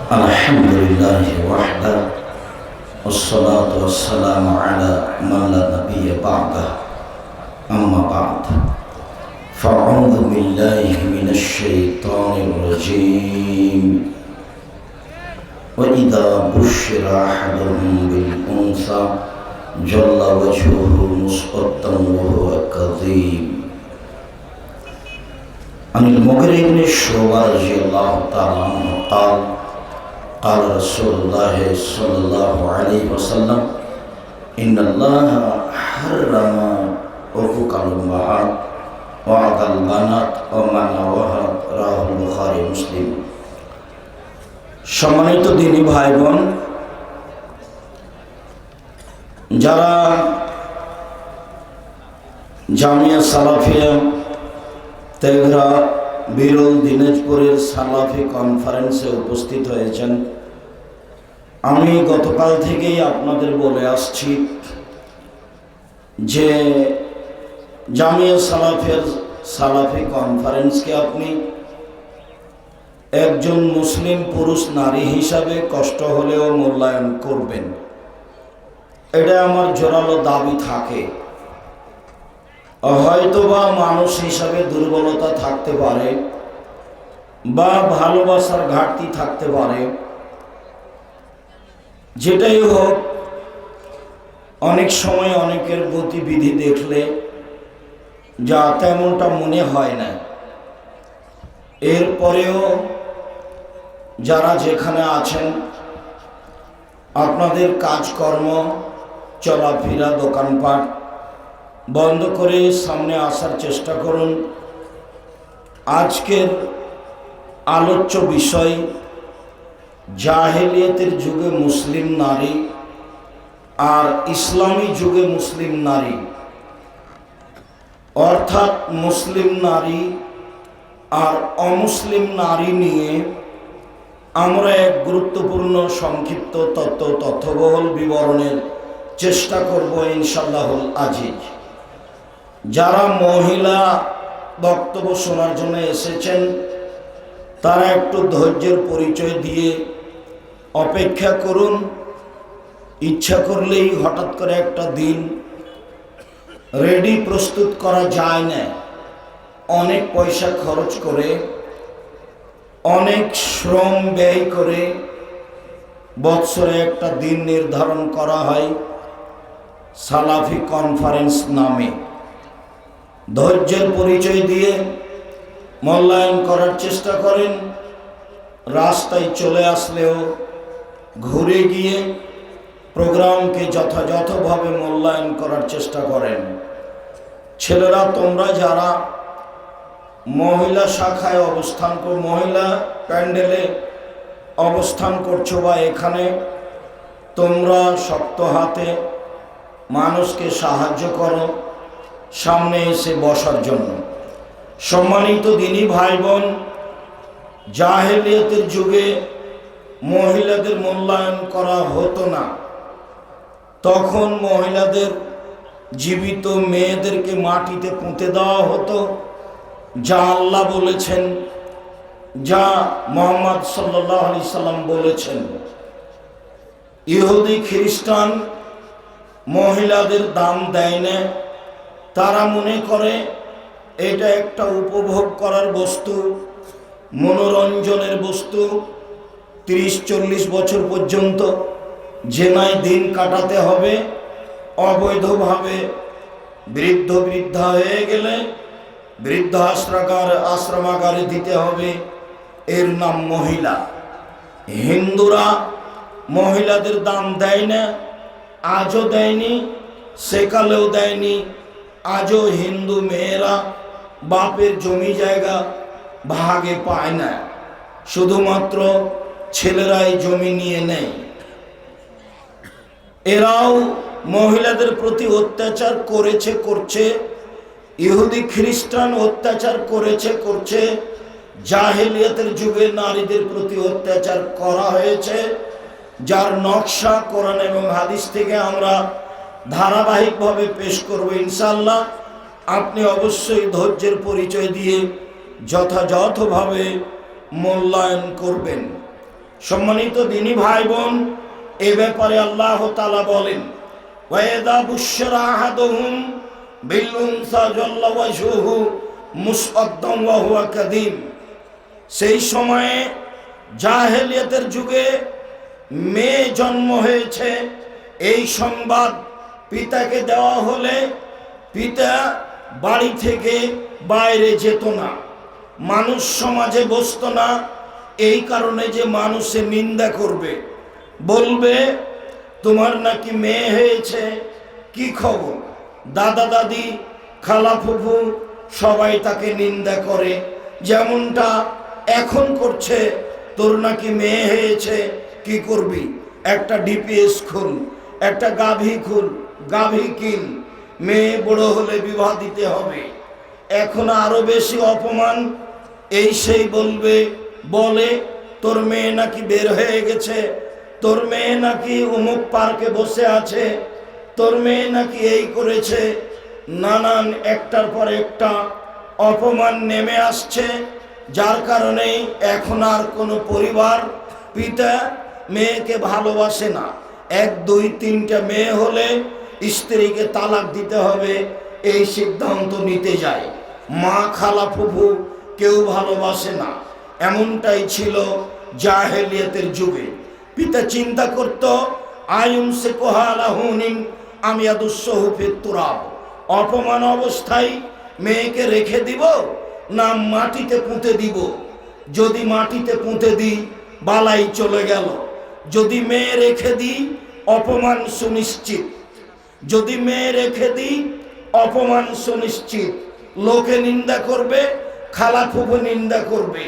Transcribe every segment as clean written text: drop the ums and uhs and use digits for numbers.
الحمد لله وحده والصلاة والسلام على من لا نبي بعده أما بعد فأعوذ بالله من الشيطان الرجيم وإذا بشر أحدهم بالأنثى ظل وجهه مسودا وهو كظيم. عن المغيرة بن شعبة رضي الله تعالى عنه قال قال رسول الله صلى الله عليه وسلم إن الله حرم عقوق الأمهات وعق البنات ومنعها رواه البخاري মুসলিম। সম্মানিত দিনী ভাই বোন, যারা জামিয়া সালাফিয়া তেঘরা বিরল দিনাজপুরের সালাফি কনফারেন্সে উপস্থিত হয়েছেন, আমি গতকাল থেকেই আপনাদের বলে আসছি যে জামিয়া সালাফি কনফারেন্সকে আপনি একজন মুসলিম পুরুষ নারী হিসাবে কষ্ট হলেও মূল্যায়ন করবেন, এটা আমার জোরালো দাবি থাকে। হয়তোবা মানুষ হিসাবে দুর্বলতা থাকতে পারে বা ভালোবাসার ঘাটতি থাকতে পারে, যেটাই হোক, অনেক সময় অনেকের গতিবিধি দেখলে যা তেমনটা মনে হয় না। এরপরেও যারা যেখানে আছেন, আপনাদের কাজকর্ম, চলাফেরা, দোকানপাট বন্ধ করে সামনে আসার চেষ্টা করুন। আজকের আলোচ্য বিষয় জাহেলিয়াতের যুগে মুসলিম নারী আর ইসলামী যুগে মুসলিম নারী, অর্থাৎ মুসলিম নারী আর অমুসলিম নারী নিয়ে আমরা এক গুরুত্বপূর্ণ সংক্ষিপ্ত তথ্যবহুল বিবরণের চেষ্টা করব ইনশাআল্লাহুল আজিজ। যারা মহিলা বক্তব্য শোনার জন্য এসেছেন তারা একটু ধৈর্যের পরিচয় দিয়ে অপেক্ষা করুন। ইচ্ছা করলেই হঠাৎ করে একটা দিন রেডি প্রস্তুত করা যায় না। অনেক পয়সা খরচ করে, অনেক শ্রম ব্যয় করে বৎসরে একটা দিন নির্ধারণ করা হয় সালাফি কনফারেন্স নামে। ধৈর্যের পরিচয় দিয়ে মূল্যায়ন করার চেষ্টা করেন। রাস্তায় চলে আসলেও ঘুরে গিয়ে প্রোগ্রামকে যথাযথভাবে মূল্যায়ন করার চেষ্টা করেন। ছেলেরা, তোমরা যারা মহিলা শাখায় অবস্থান মহিলা প্যান্ডেলে অবস্থান করছো বা এখানে, তোমরা শক্ত হাতে মানুষকে সাহায্য করো সামনে এসে বসার জন্য। সম্মানিত দিনী ভাই বোন, জাহেলিয়াতের যুগে মহিলাদের মূল্যায়ন করা হতো না। তখন মহিলাদের, জীবিত মেয়েদেরকে মাটিতে পুঁতে দেওয়া হতো, যা আল্লাহ বলেছেন, যা মুহাম্মদ সাল্লাল্লাহু আলাইহি সাল্লাম বলেছেন। ইহুদি খ্রিস্টান মহিলাদের দাম দেয় না। তারা মনে করে এটা একটা উপভোগ করার বস্তু, মনোরঞ্জনের বস্তু। 30-40 বছর পর্যন্ত জেনায় দিন কাটাতে হবে, অবৈধভাবে বৃদ্ধা হয়ে গেলে বৃদ্ধ আশ্রমাগারে দিতে হবে, এর নাম মহিলা। হিন্দুরা মহিলাদের দাম দেয় না, আজও দেয়নি, সেকালেও দেয়নি। আজও হিন্দু মেয়েরা বাপের জমি জায়গা ভাগে পায় না, শুধুমাত্র ছেলেরাই জমি নিয়ে নেয়। এরাও মহিলাদের প্রতি অত্যাচার করছে। ইহুদি খ্রিস্টান অত্যাচার করছে। জাহেলিয়াতের যুগে নারীদের প্রতি অত্যাচার করা হয়েছে, যার নকশা কোরআন এবং হাদিস থেকে আমরা ধারাবাহিকভাবে পেশ করব ইনশাআল্লাহ। আপনি অবশ্যই ধৈর্যের পরিচয় দিয়ে যথাযথভাবে মূল্যায়ন করবেন। সম্মানিত দিনী ভাই বোন, এ ব্যাপারে আল্লাহ তাআলা বলেন, ওয়াইদা বুশরা আহাদুহুম বিল উনসা জাল্লা ওয়াজহুহু মুসআদ্দাম ওয়া হুয়া কাযীম। সেই সময়ে জাহেলিয়াতের যুগে মেয়ে জন্ম হয়েছে, এই সংবাদ পিতাকে দেওয়া হলে পিতা বাড়ি থেকে বাইরে যেত না, মানুষ সমাজে বসতো না। এই কারণে যে মানুষে নিন্দা করবে, বলবে তোমার নাকি মেয়ে হয়েছে, কি খবর? দাদা দাদি, খালা ফুফু সবাই তাকে নিন্দা করে, যেমনটা এখন করছে। তোর নাকি মেয়ে হয়েছে, কি করবি? একটা ডিপিএস খুল, একটা গাভী খুল, গাভী কিন, মেয়ে বড় হলে বিবাহ দিতে হবে। এখন আরো বেশি অপমান, এই সেই বলবে, বলে তোর মেয়ে নাকি বের হয়ে গেছে, তোর মেয়ে নাকি অমুক পার্কে বসে আছে, তোর মেয়ে নাকি এই করেছে। নানান একটার পর একটা অপমান নেমে আসছে, যার কারণে এখন আর কোনো পরিবার পিতা মেয়েকে ভালোবাসে না। 1, 2, 3টা মেয়ে হলে স্ত্রীকে তালাক দিতে হবে, এই সিদ্ধান্ত নিতে যায়। মা, খালা, ফুফু কেউ ভালোবাসে না। এমনটাই ছিল জাহেলিয়াতের যুগে। পিতা চিন্তা করত, আয়ুম সে কোহালাহুনিন আমি আদুসহুফিত তুরাব, অপমান অবস্থায় মেয়েকে রেখে দিব না মাটিতে পুঁতে দিব। যদি মাটিতে পুঁতে দিই বালাই চলে গেল, যদি মেয়ে রেখে দিই অপমান সুনিশ্চিত, যদি মেয়ে রেখে দিই অপমান সুনিশ্চিত। লোকে নিন্দা করবে, খালা ফুফু নিন্দা করবে,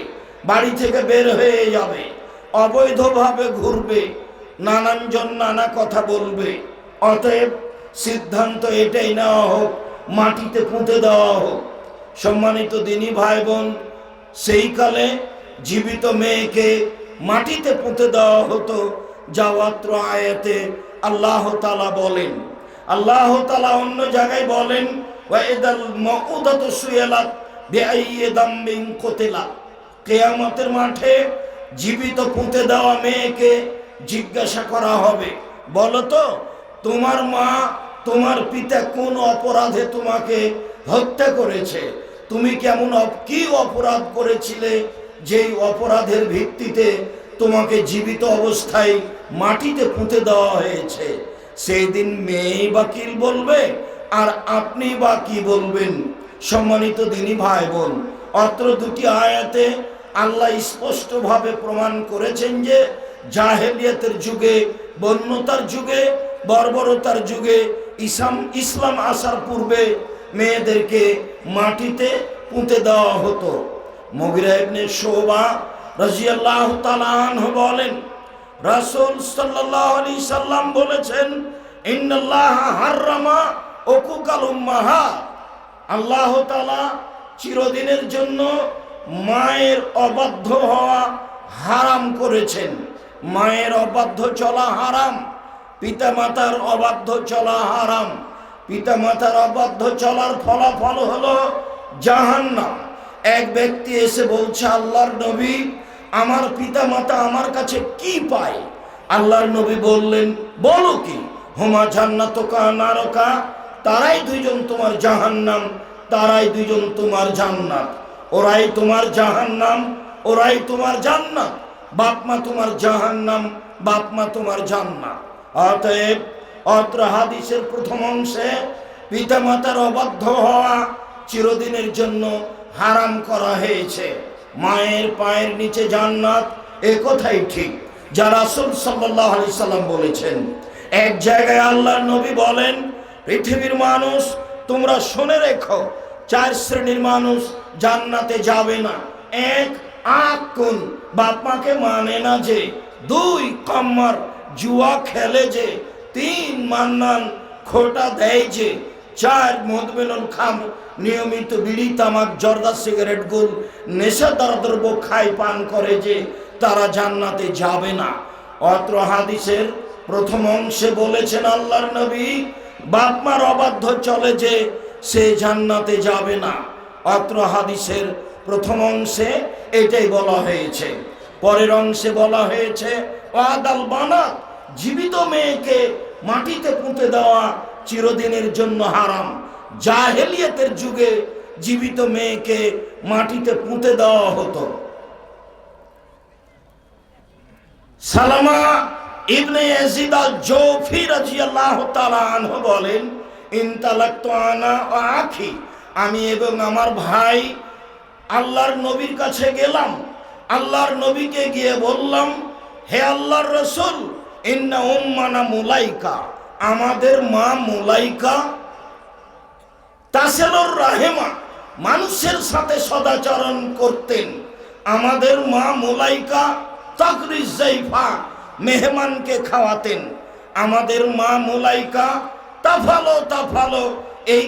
বাড়ি থেকে বের হয়ে যাবে, অবৈধভাবে ঘুরবে, নানানজন নানা কথা বলবে। অতএব সিদ্ধান্ত এটাই নেওয়া হোক, মাটিতে পুঁতে দেওয়া হোক। সম্মানিত দিনী ভাই বোন, সেই কালে জীবিত মেয়েকে মাটিতে পুঁতে দেওয়া হতো। যাওয়াত্র আয়াতে আল্লাহ তাআলা বলেন, আল্লাহ তাআলা অন্য জায়গায় বলেন, ওয়াইদাল মাউদাতু সুইলাত বিআইয়ি দামবিন কুতিলা, কিয়ামতের মাঠে জীবিত পুঁতে দেওয়া মেয়েকে জিজ্ঞাসা করা হবে, বলো তো তোমার মা, তোমার পিতা কোন অপরাধে তোমাকে হত্যা করেছে? তুমি কেমন কি অপরাধ করেছিলে যেই অপরাধের ভিত্তিতে তোমাকে জীবিত অবস্থায় মাটিতে পুঁতে দেওয়া হয়েছে? সেই দিন মেয়েই বা কি বলবে, আর আপনি বা কি বলবেন? সম্মানিত দিনী ভাই বোন, অত্র দুটি আয়াতে আল্লাহ স্পষ্টভাবে প্রমাণ করেছেন যে জাহেলিয়াতের যুগে, বন্যতার যুগে, বর্বরতার যুগে, ইসলাম আসার পূর্বে মেয়েদেরকে মাটিতে পুঁতে দেওয়া হতো। মুগিরা ইবনে শুবা রাদিয়াল্লাহু তাআলা আনহু বলেন, রাসূল সাল্লাল্লাহু আলাইহি সাল্লাম বলেছেন, ইন্নাল্লাহা হাররামা উকুকাল উম্মাহাত, আল্লাহ তাআলা চিরদিনের জন্য মায়ের অবাধ্য হওয়া হারাম করেছেন। মায়ের অবাধ্য চলা হারাম, পিতামাতার অবাধ্য চলা হারাম। পিতামাতার অবাধ্য চলার ফলাফল হলো জাহান্নাম। এক ব্যক্তি এসে বলছে, আল্লাহর নবী, আমার পিতামাতা আমার কাছে কি পায়? আল্লাহর নবী বললেন, বলো কি? হুমা জান্নাতুকা নারকা, তারাই দুইজন তোমার জাহান্নাম, তারাই দুইজন তোমার জান্নাত। ওরাই তোমার জাহান্নাম, ওরাই তোমার জান্নাত। বাপমা তোমার জাহান্নাম, বাপমা তোমার জান্নাত। অতএব অত্র হাদিসের প্রথম অংশে পিতামাতার অবাধ্য হওয়া চিরদিনের জন্য হারাম করা হয়েছে। মায়ের পায়ের নিচে জান্নাত, এ কথাই ঠিক, যা রাসূল সাল্লাল্লাহু আলাইহি সাল্লাম বলেছেন। এক জায়গায় আল্লাহর নবী বলেন, পৃথিবীর মানুষ তোমরা শুনে রেখো, 4 শ্রেণীর মানুষ জান্নাতে যাবে না। 1, আকুন, বাপ মাকে মানে না যে। 2, কাম্মার, জুয়া খেলে যে। 3, মান্নান, খোটা দেয় যে। 4, মদমিনুল খামর, নিয়মিত বিড়ি তামাক জর্দা সিগারেট গুল নেশাদার দ্রব্য খায় পান করে যে, তারা জান্নাতে যাবে না। অত্র হাদিসের প্রথম অংশে বলেছেন আল্লাহর নবী, বাপ মার অবাধ্য চলে যে, সে জান্নাতে যাবে না। অত্র হাদিসের প্রথম অংশে এটাই বলা হয়েছে। পরের অংশে বলা হয়েছে ওয়াদাল বানাত, জীবিত মেয়েকে মাটিতে পুঁতে দেওয়া চিরদিনের জন্য হারাম। জাহেলিয়াতের যুগে জীবিত মেয়েকে মাটিতে পুঁতে দেওয়া হতো। সালামা ইবনে ইয়াজিদ আল-জৌফি রাদিয়াল্লাহু তাআলা আনহু বলেন, ইনতালাক্তু আনা ওয়া আখি, আমি এবং আমার ভাই আল্লাহর নবীর কাছে গেলাম। আল্লাহর নবীকে গিয়ে বললাম, হে আল্লাহর রাসূল, ইন্না উম্মানা মুলাইকা, আমাদের মা মুলাইকা তাসিলুর রাহিমা, মানুষের সাথে সদাচরণ করতেন। আমাদের মা মুলাইকা তাকরিজ জাইফা, মেহমানকে খাওয়াতেন। আমাদের মা মুলাইকা তাফালো এই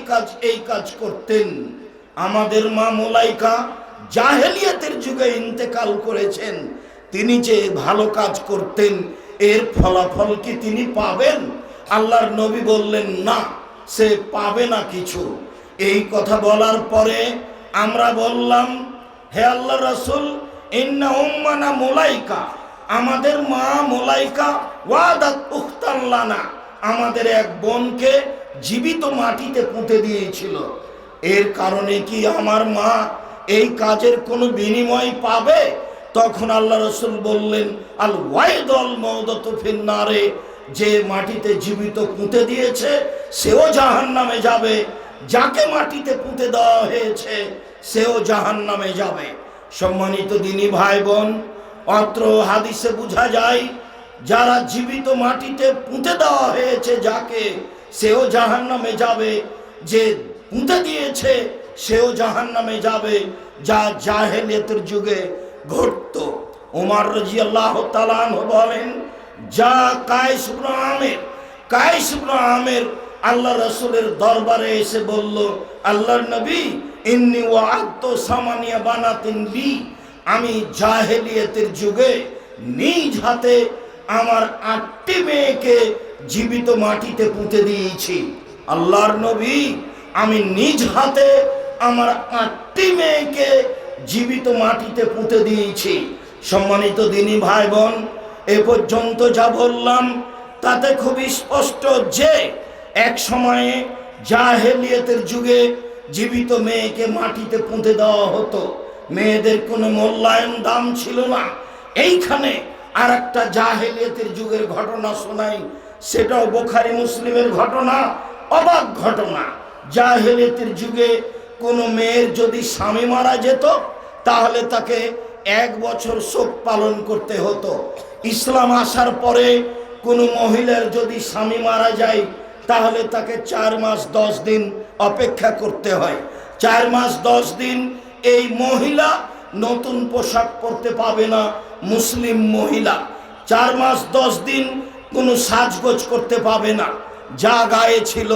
কাজ করতেন। আমাদের মা মুলাইকা জাহেলিয়াতের যুগে ইন্তেকাল করেছেন। তিনি যে ভালো কাজ করতেন, এর ফলাফল কি তিনি পাবেন? আল্লাহর নবী বললেন, না, সে পাবে না কিছু। এই কথা বলার পরে আমরা বললাম, হে আল্লাহ রাসূল, ইন্না উম্মানা মুলাইকা, আমাদের মা মুলাইকা ওয়াদাত উখতান লানা, আমাদের এক বোনকে জীবিত মাটিতে পুঁতে দিয়েছিল। এর কারণে কি আমার মা এই কাজের কোনো বিনিময় পাবে? তখন আল্লাহ রাসূল বললেন, আল ওয়াইদুল মাউদাতু ফিন্নারে, যে মাটিতে জীবিত পুঁতে দিয়েছে সেও জাহান্নামে যাবে, যাকে মাটিতে পুঁতে দেওয়া হয়েছে সেও জাহান্নামে যাবে। সম্মানিত দিনী ভাই বোন, অত্র হাদিসে বোঝা যায়, যারা জীবিত মাটিতে পুঁতে দেওয়া হয়েছে যাকে, সেও জাহান্নামে যাবে, যে পুঁতে দিয়েছে সেও জাহান্নামে যাবে, যা জাহেলিয়াতের যুগে ঘটতো। ওমর রাদিয়াল্লাহু তাআলা আনহু বলেন, যা কায়েস ইবনে আমের আল্লাহ রাসূলের দরবারে এসে বলল, আল্লাহর নবী, ইন্নী ওয়াআদতু সামানিয়া বানাতিন লি, আমি জাহেলিয়াতের যুগে নিজ হাতে আমার 8টি মেয়েকে জীবিত মাটিতে পুঁতে দিয়েছি। আল্লাহর নবী, আমি নিজ হাতে আমার 8টি মেয়েকে জীবিত মাটিতে পুঁতে দিয়েছি। সম্মানিত দিনী ভাই বোন, এ পর্যন্ত যা বললাম তাতে খুবই স্পষ্ট যে এক সময়ে জাহেলিয়াতের যুগে জীবিত মেয়েকে মাটিতে পুঁতে দেওয়া হতো। মেয়েদের কোনো মূল্যায়ন দাম ছিল না। এইখানে আর একটা জাহেলিয়াতের যুগের ঘটনা শোনাই, সেটাও বুখারী মুসলিমের ঘটনা, অবাক ঘটনা। জাহেলিয়াতের যুগে কোনো মেয়ের যদি স্বামী মারা যেত তাহলে তাকে 1 বছর শোক পালন করতে হতো। ইসলাম আসার পরে কোনো মহিলার যদি স্বামী মারা যায় তাহলে তাকে 4 মাস 10 দিন অপেক্ষা করতে হয়। 4 মাস 10 দিন এই মহিলা নতুন পোশাক পরতে পাবে না। মুসলিম মহিলা 4 মাস 10 দিন কোনো সাজগোজ করতে পাবে না, যা গায়ে ছিল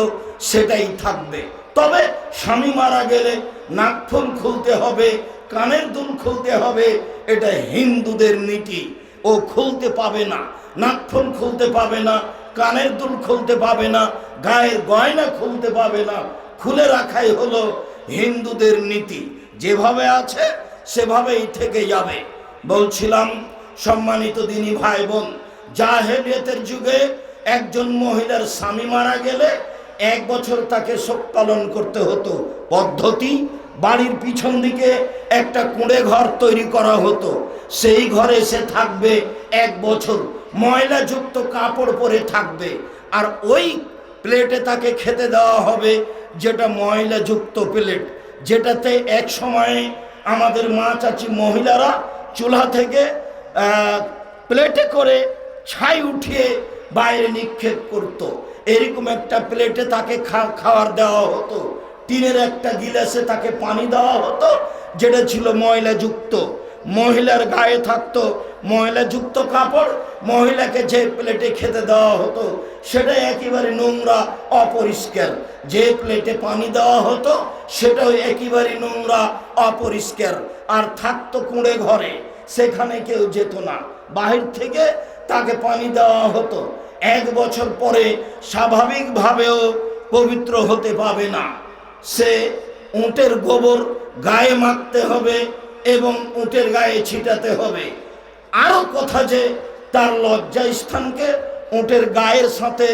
সেটাই থাকবে। তবে স্বামী মারা গেলে নাকফুল খুলতে হবে, কানের দুল খুলতে হবে, এটা হিন্দুদের নীতি। ও খুলতে পাবে না, নাকফুল খুলতে পাবে না, কানের দুল খুলতে পাবে না, গায়ের গয়না খুলতে পাবে না। খুলে রাখাই হলো হিন্দুদের নীতি। যেভাবে আছে সেভাবেই থেকে যাবে। বলছিলাম, সম্মানিত দিনী ভাই বোন, জাহেলিয়াতের যুগে একজন মহিলার স্বামী মারা গেলে 1 বছর তাকে শোক পালন করতে হতো। পদ্ধতি, বাড়ির পিছন দিকে একটা কুঁড়ে ঘর তৈরি করা হতো। সেই ঘরে সে থাকবে 1 বছর, ময়লাযুক্ত কাপড় পরে থাকবে। আর ওই প্লেটে তাকে খেতে দেওয়া হবে, যেটা ময়লাযুক্ত প্লেট, যেটাতে এক সময়ে আমাদের মা চাচি মহিলারা চুলা থেকে প্লেটে করে ছাই উঠিয়ে বাইরে নিক্ষেপ করত। এরকম একটা প্লেটে তাকে খাবার দেওয়া হতো। টিনের একটা গিলাসে তাকে পানি দেওয়া হতো, যেটা ছিল ময়লাযুক্ত। মহিলার গায়ে থাকতো ময়লাযুক্ত কাপড়। মহিলাকে যে প্লেটে খেতে দেওয়া হতো সেটা একেবারে নোংরা, অপরিষ্কার। যে প্লেটে পানি দেওয়া হতো সেটাও একেবারে নোংরা, অপরিষ্কার। আর থাকতো কুঁড়ে ঘরে, সেখানে কেউ যেত না। বাহির থেকে তাকে পানি দেওয়া হতো। 1 বছর পরে স্বাভাবিকভাবেও পবিত্র হতে পাবে না। সে উটের গোবর গায়ে মাখতে হবে এবং উটের গায়ে ছিটাতে হবে। আরো কথা যে তার লজ্জা স্থানকে উটের গায়ের সাথে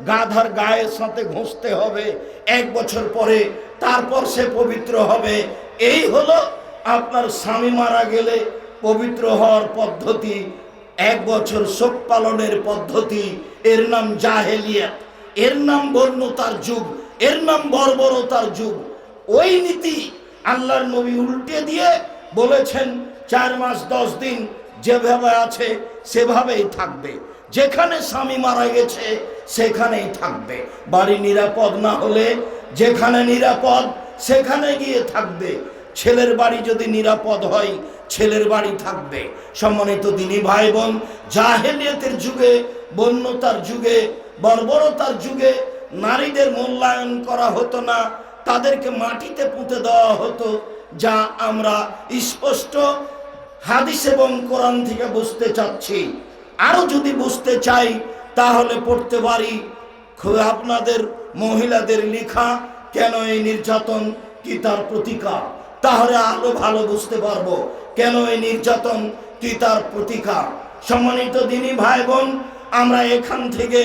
গাধার গায়ের সাথে ঘষতে হবে 1 বছর পরে, তারপর সে পবিত্র হবে। এই হলো আপনার স্বামী মারা গেলে পবিত্র হওয়ার পদ্ধতি, 1 বছর শোক পালনের পদ্ধতি। এর নাম জাহেলিয়াত, এর নাম বর্ণতার যুগ, এর নাম বর্বরতার যুগ। ওই নীতি আল্লাহর নবী উল্টে দিয়ে বলেছেন 4 মাস 10 দিন যেভাবে আছে সেভাবেই থাকবে, যেখানে স্বামী মারা গেছে সেখানেই থাকবে। বাড়ি নিরাপদ না হলে যেখানে নিরাপদ সেখানে গিয়ে থাকবে। ছেলের বাড়ি যদি নিরাপদ হয় ছেলের বাড়ি থাকবে। সম্মানিত দিনী ভাই বোন, জাহেলিয়াতের যুগে, বন্যতার যুগে, বর্বরতার যুগে নারীদের মূল্যায়ন করা হতো না, তাদেরকে মাটিতে পুঁতে দেওয়া হতো। যা আমরা স্পষ্ট হাদিস এবং কোরআন থেকে বুঝতে চাচ্ছি। আরো যদি বুঝতে চাই তাহলে পড়তে পারি আপনাদের মহিলাদের লেখা কেন এই নির্যাতন, কি তার প্রতিকার। তাহলে আরো ভালো বুঝতে পারবো কেন এই নির্যাতন, কি তার প্রতিকার। সম্মানিত দিনী ভাই বোন, আমরা এখান থেকে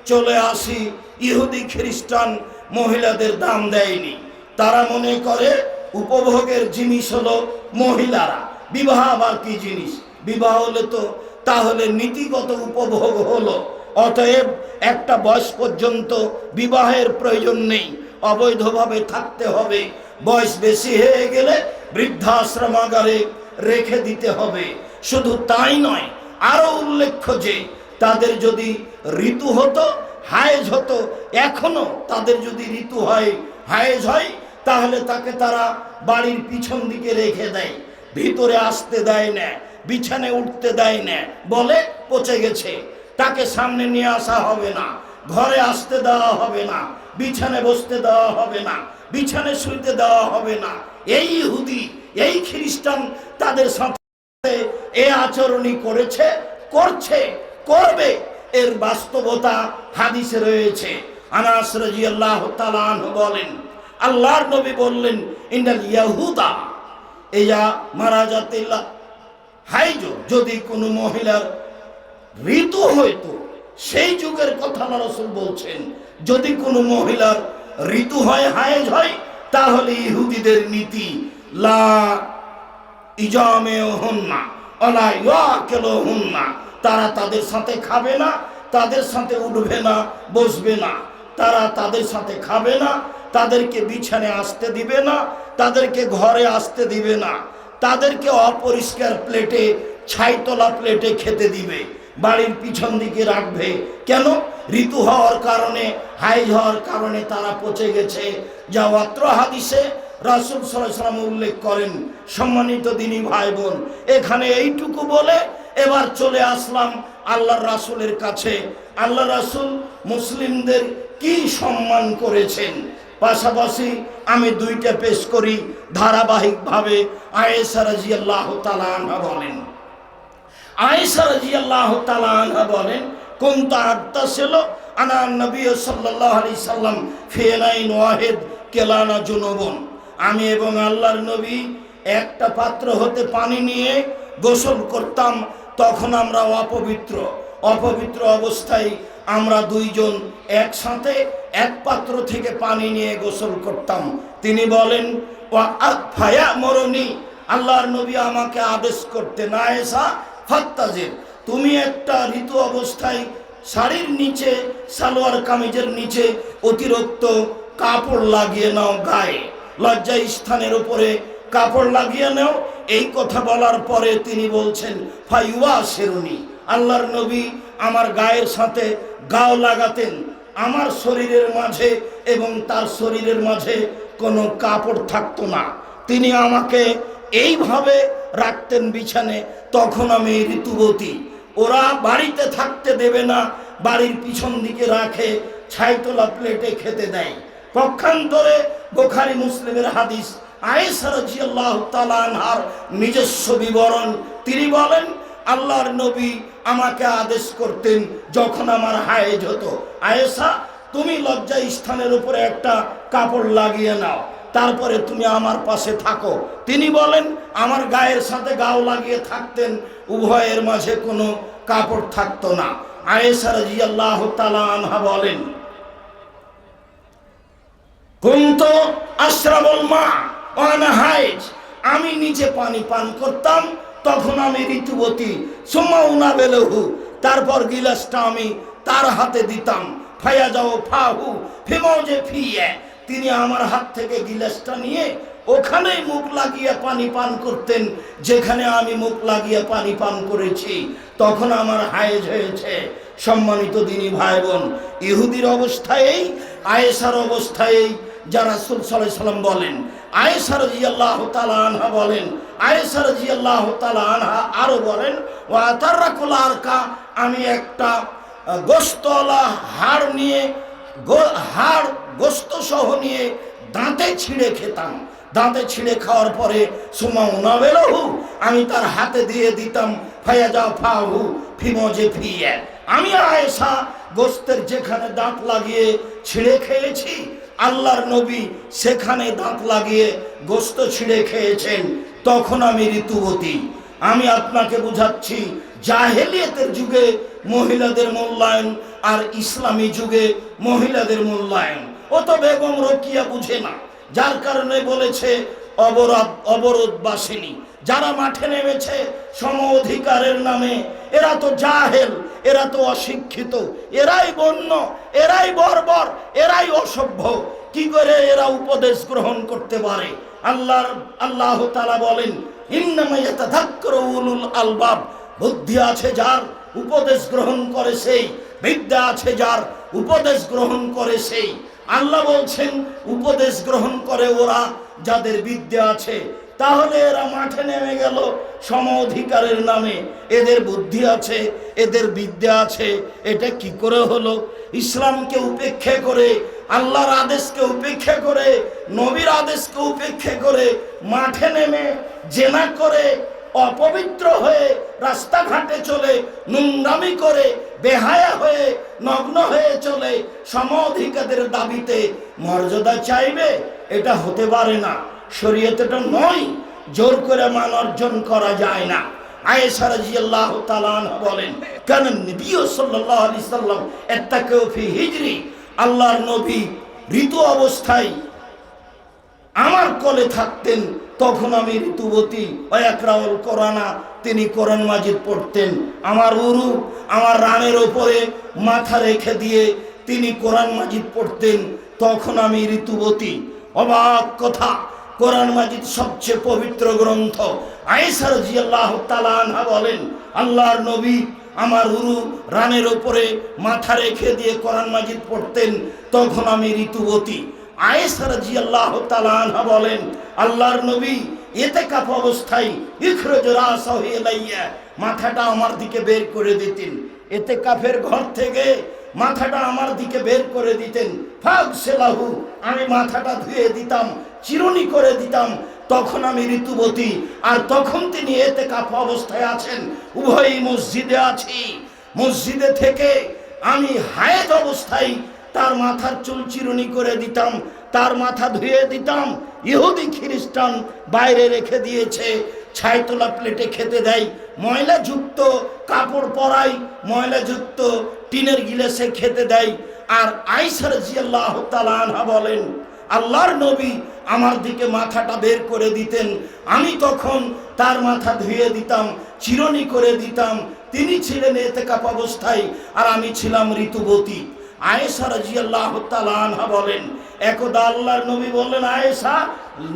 চলে আসি। ইহুদি খ্রিস্টান মহিলাদের দাম দেয়নি। তারা মনে করে উপভোগের জিনিস হলো মহিলারা। বিবাহ আবার কি জিনিস? বিবাহ হলে তো তাহলে নীতিগত উপভোগ হলো। অতএব একটা বয়স পর্যন্ত বিবাহের প্রয়োজন নেই, অবৈধভাবে থাকতে হবে। বয়স বেশি হয়ে গেলে বৃদ্ধাশ্রমাগারে রেখে দিতে হবে। শুধু তাই নয়, আরো উল্লেখ্য যে তাদের যদি ঋতু হতো, হায়েজ হতো, এখনো তাদের যদি ঋতু হয়, হায়েজ হয়, তাহলে তাকে তারা বাড়ির পিছন দিকে রেখে দেয়, ভিতরে আসতে দেয় না, বিছানে উঠতে দেয় না, বলে পচে গেছে। তাকে সামনে নিয়ে আসা হবে না, ঘরে আসতে দেওয়া হবে না, বিছানে বসতে দেওয়া হবে না, বিছানে শুইতে দেওয়া হবে না। এই ইহুদি, এই খ্রিস্টান তাদের সাথে এ আচরণই করেছে, করছে, করবে। এর বাস্তবতা হাদিসে রয়েছে। আনাস রাদিয়াল্লাহু তাআলা আনহু বলেন, আল্লাহর নবী বললেন, ইন্নাল ইয়াহুদা ইয়া মারাজাতিল হাইজ, যদি কোনো মহিলার ঋতু হইতো, সেই যুগের কথা রাসূল বলছেন, যদি কোনো মহিলার ঋতু হয়, হায়েজ হয়, তাহলে ইহুদিদের নীতি লা ইজামেহুন্না ওয়ালা ইয়াকিলুহুন্না, তারা তাদের সাথে খাবে না, তাদের সাথে উঠবে না, বসবে না। তারা তাদের সাথে খাবে না, তাদেরকে বিছানে আসতে দিবে না, তাদেরকে ঘরে আসতে দিবে না, তাদেরকে অপরিষ্কার প্লেটে, ছাইতলা প্লেটে খেতে দিবে, বাড়ির পিছন দিকে রাখবে। কেন? ঋতু হওয়ার কারণে, হাইজ হওয়ার কারণে তারা পচে গেছে, যা অত্র হাদিসে রাসূল সাল্লাল্লাহু আলাইহি ওয়াসাল্লাম উল্লেখ করেন। সম্মানিত দিনী ভাই বোন, এখানে এইটুকু বলে এবার চলে আসলাম আল্লাহর রাসূলের কাছে। আল্লাহ রাসূল মুসলিমদের কি সম্মান করেছেন। পাশাপাশি আমি দুইটা পেশ করি ধারাবাহিকভাবে। আয়েশা রাদিয়াল্লাহু তাআলা আনহা বলেন, আয়েশা রাদিয়াল্লাহু তাআলা আনহা বলেন, কুনতু আত্তাসিলু আনা নবী সাল্লাল্লাহু আলাইহি সাল্লাম ফি ইনাইন ওয়াহিদ কেলানা জুনুবুন, আমি এবং আল্লাহর নবী একটা পাত্র হতে পানি নিয়ে গোসল করতাম। তখন আমরা অপবিত্র অবস্থায় আমরা দুইজন একসাথে এক পাত্র থেকে পানি নিয়ে গোসল করতাম। তিনি বলেন, ওয়া আফায়া মরনি, আল্লাহর নবী আমাকে আদেশ করতেন, আয়েশা ফাত্তাজির, তুমি একটা ঋতু অবস্থায় শাড়ির নিচে, সালোয়ার কামিজের নিচে অতিরিক্ত কাপড় লাগিয়ে নাও, গায়ে লজ্জা স্থানের উপরে কাপড় লাগিয়ে নাও। এই কথা বলার পরে তিনি বলছেন, ফাইওয়া শেরুনি, আল্লাহর নবী আমার গায়ের সাথে গাও লাগাতেন। আমার শরীরের মাঝে এবং তার শরীরের মাঝে কোনো কাপড় থাকতো না, তিনি আমাকে এইভাবে রাখতেন বিছানে। তখন আমি ঋতুবতী। ওরা বাড়িতে থাকতে দেবে না, বাড়ির পিছন দিকে রাখে, ছাইতলা প্লেটে খেতে দেয়। পক্ষান্তরে বুখারী মুসলিমের হাদিস, আয়েশা রাদিয়াল্লাহু তাআলা আনহার নিজস্ব বিবরণ। তিনি বলেন, আল্লাহর নবী আমাকে আদেশ করতেন যখন আমার হায়েজ হতো, আয়েশা তুমি লজ্জা স্থানের উপরে একটা কাপড় লাগিয়ে নাও। তারপরে তুমি আমার পাশে থাকো। তিনি বলেন আমার গায়ের সাথে গাও লাগিয়ে থাকতেন, উভয়ের মাঝে কোনো কাপড় থাকতো না। আয়েশা রাদিয়াল্লাহু তাআলা আনহা বলেন কুনতু আশরাবুল মা ওয়া আনা হাইজ, আমি নিচে পানি পান করতাম, তখন আমি ঋতুবতী। সুম্মা উনাবেলহু, তারপর গিলাসটা আমি তার হাতে দিতাম। ফায়াজাও ফাহু ফিমাউজে ফিয়ে, তিনি আমার হাত থেকে গিলাসটা নিয়ে ওখানেই মুখ লাগিয়ে পানি পান করতেন যেখানে আমি মুখ লাগিয়ে পানি পান করেছি, তখন আমার হায়েজ হয়েছে। সম্মানিত দিনী ভাই বোন, ইহুদির অবস্থায়, আয়েশার অবস্থায় যা রাসূল সাল্লাল্লাহু আলাইহি সাল্লাম বলেন, আয়েশা রাদিয়াল্লাহু তাআলা আনহা বলেন, আয়েশা রাদিয়াল্লাহু তাআলা আনহা আরো বলেন ওয়া তারাকুল আরকা, আমি একটা গোশতওয়ালা হাড় নিয়ে, হাড় গোশত সহ নিয়ে দাঁতে ছিঁড়ে খেতাম। দাঁতে ছিঁড়ে খাওয়ার পরে সুমা উনাবেলহু, আমি তার হাতে দিয়ে দিতাম। ফায়াজা ফাহু ফিমজে ফিয়ে, আমি আয়েশা গোশতের যেখানে দাঁত লাগিয়ে ছিঁড়ে খেয়েছি, আল্লাহর নবী সেখানে দাঁত লাগিয়ে গোশত ছিঁড়ে খেয়েছেন, তখন আমি ঋতুবতী। আমি আপনাকে বুঝাচ্ছি, জাহেলিয়াতের যুগে মহিলাদের মূল্যায়ন আর ইসলামী যুগে মহিলাদের মূল্যায়ন। ও তো বেগম রোকিয়া বুঝে না, যার কারণে বলেছে অবরোধবাসিনী। যারা মাঠে নেমেছে সম অধিকারের নামে, এরা তো জাহেল, এরা তো অশিক্ষিত, এরাই বন্য, এরাই বর্বর, এরাই অসভ্য। কি করে এরা উপদেশ গ্রহণ করতে পারে? আল্লাহ তাআলা বলেন ইন্নামা ইয়াতাযাক্কারু উলুল আলবাব, বুদ্ধি আছে যার উপদেশ গ্রহণ করে সেই, বিদ্যা আছে যার উপদেশ গ্রহণ করে সেই। আল্লাহ বলছেন উপদেশ গ্রহণ করে ওরা যাদের বিদ্যা আছে। তাহলে এরা মাঠে নেমে গেল সম অধিকারের নামে, এদের বুদ্ধি আছে, এদের বিদ্যা আছে। এটা কি করে হলো? ইসলামকে উপেক্ষা করে, আল্লাহর আদেশকে উপেক্ষা করে, নবীর আদেশকে উপেক্ষা করে মাঠে নেমে জেনা করে, অপবিত্র হয়ে রাস্তাঘাটে চলে, নোংরামি করে, বেহায়া হয়ে, নগ্ন হয়ে চলে, সম অধিকারের দাবিতে মর্যাদা চাইবে? এটা হতে পারে না। শরীয়তে এটা নয়, জোর করে মান অর্জন করা যায় না। আয়েশা রাদিয়াল্লাহু তাআলা আনহা বলেন কান নবী সাল্লাল্লাহু আলাইহি সাল্লাম ইত্তাকাউ ফি হিজরি, আল্লাহর নবী ঋতু অবস্থায় আমার কোলে থাকতেন, তখন আমি ঋতুবতী। ওয়াকরাউল কোরআনা, তিনি কোরআন মাজিদ পড়তেন। আমার উরু, আমার রানের ওপরে মাথা রেখে দিয়ে তিনি কোরআন মাজিদ পড়তেন, তখন আমি ঋতুবতী। অবাক কথা, কোরআন মাজিদ সবচেয়ে পবিত্র গ্রন্থ। আয়েশা রাদিয়াল্লাহু তাআলা আনহা বলেন আল্লাহর নবী আমার উরু রানের ওপরে মাথা রেখে দিয়ে কোরআন মাজিদ পড়তেন, তখন আমি ঋতুবতী। আয়েশা রাদিয়াল্লাহু তাআলা আনহা বলেন আল্লাহর নবী ইতিকাফ অবস্থায় ইখরাজ রাসাহু ইলাইয়া, মাথাটা আমার দিকে বের করে দিতেন। ইতিকাফের ঘর থেকে মাথাটা আমার দিকে বের করে দিতেন। ফাগসিলাহু, আমি মাথাটা ধুয়ে দিতাম, চিরুনি করে দিতাম, তখন আমি ঋতুবতী। আর তখন তিনি ইতিকাফ অবস্থায় আছেন, উভয়ই মসজিদে আছি। মসজিদে থেকে আমি হায়েজ অবস্থায় তার মাথার চুল চিরুনি করে দিতাম, তার মাথা ধুয়ে দিতাম। ইহুদি খ্রিস্টান বাইরে রেখে দিয়েছে, ছাই তোলা প্লেটে খেতে দেয়, ময়লাযুক্ত কাপড় পরাই, ময়লাযুক্ত টিনের গিলাসে খেতে দেয়। আর আয়েশা রাদিয়াল্লাহু তাআলা আনহা বলেন আল্লাহর নবী আমার দিকে মাথাটা বের করে দিতেন, আমি তখন তার মাথা ধুয়ে দিতাম, চিরুনি করে দিতাম। তিনি ছিলেন ইতিকাফ অবস্থায় আর আমি ছিলাম ঋতুবতী। আয়েশা রাদিয়াল্লাহু তাআলা আনহা বলেন একদা আল্লাহর নবী বললেন আয়েশা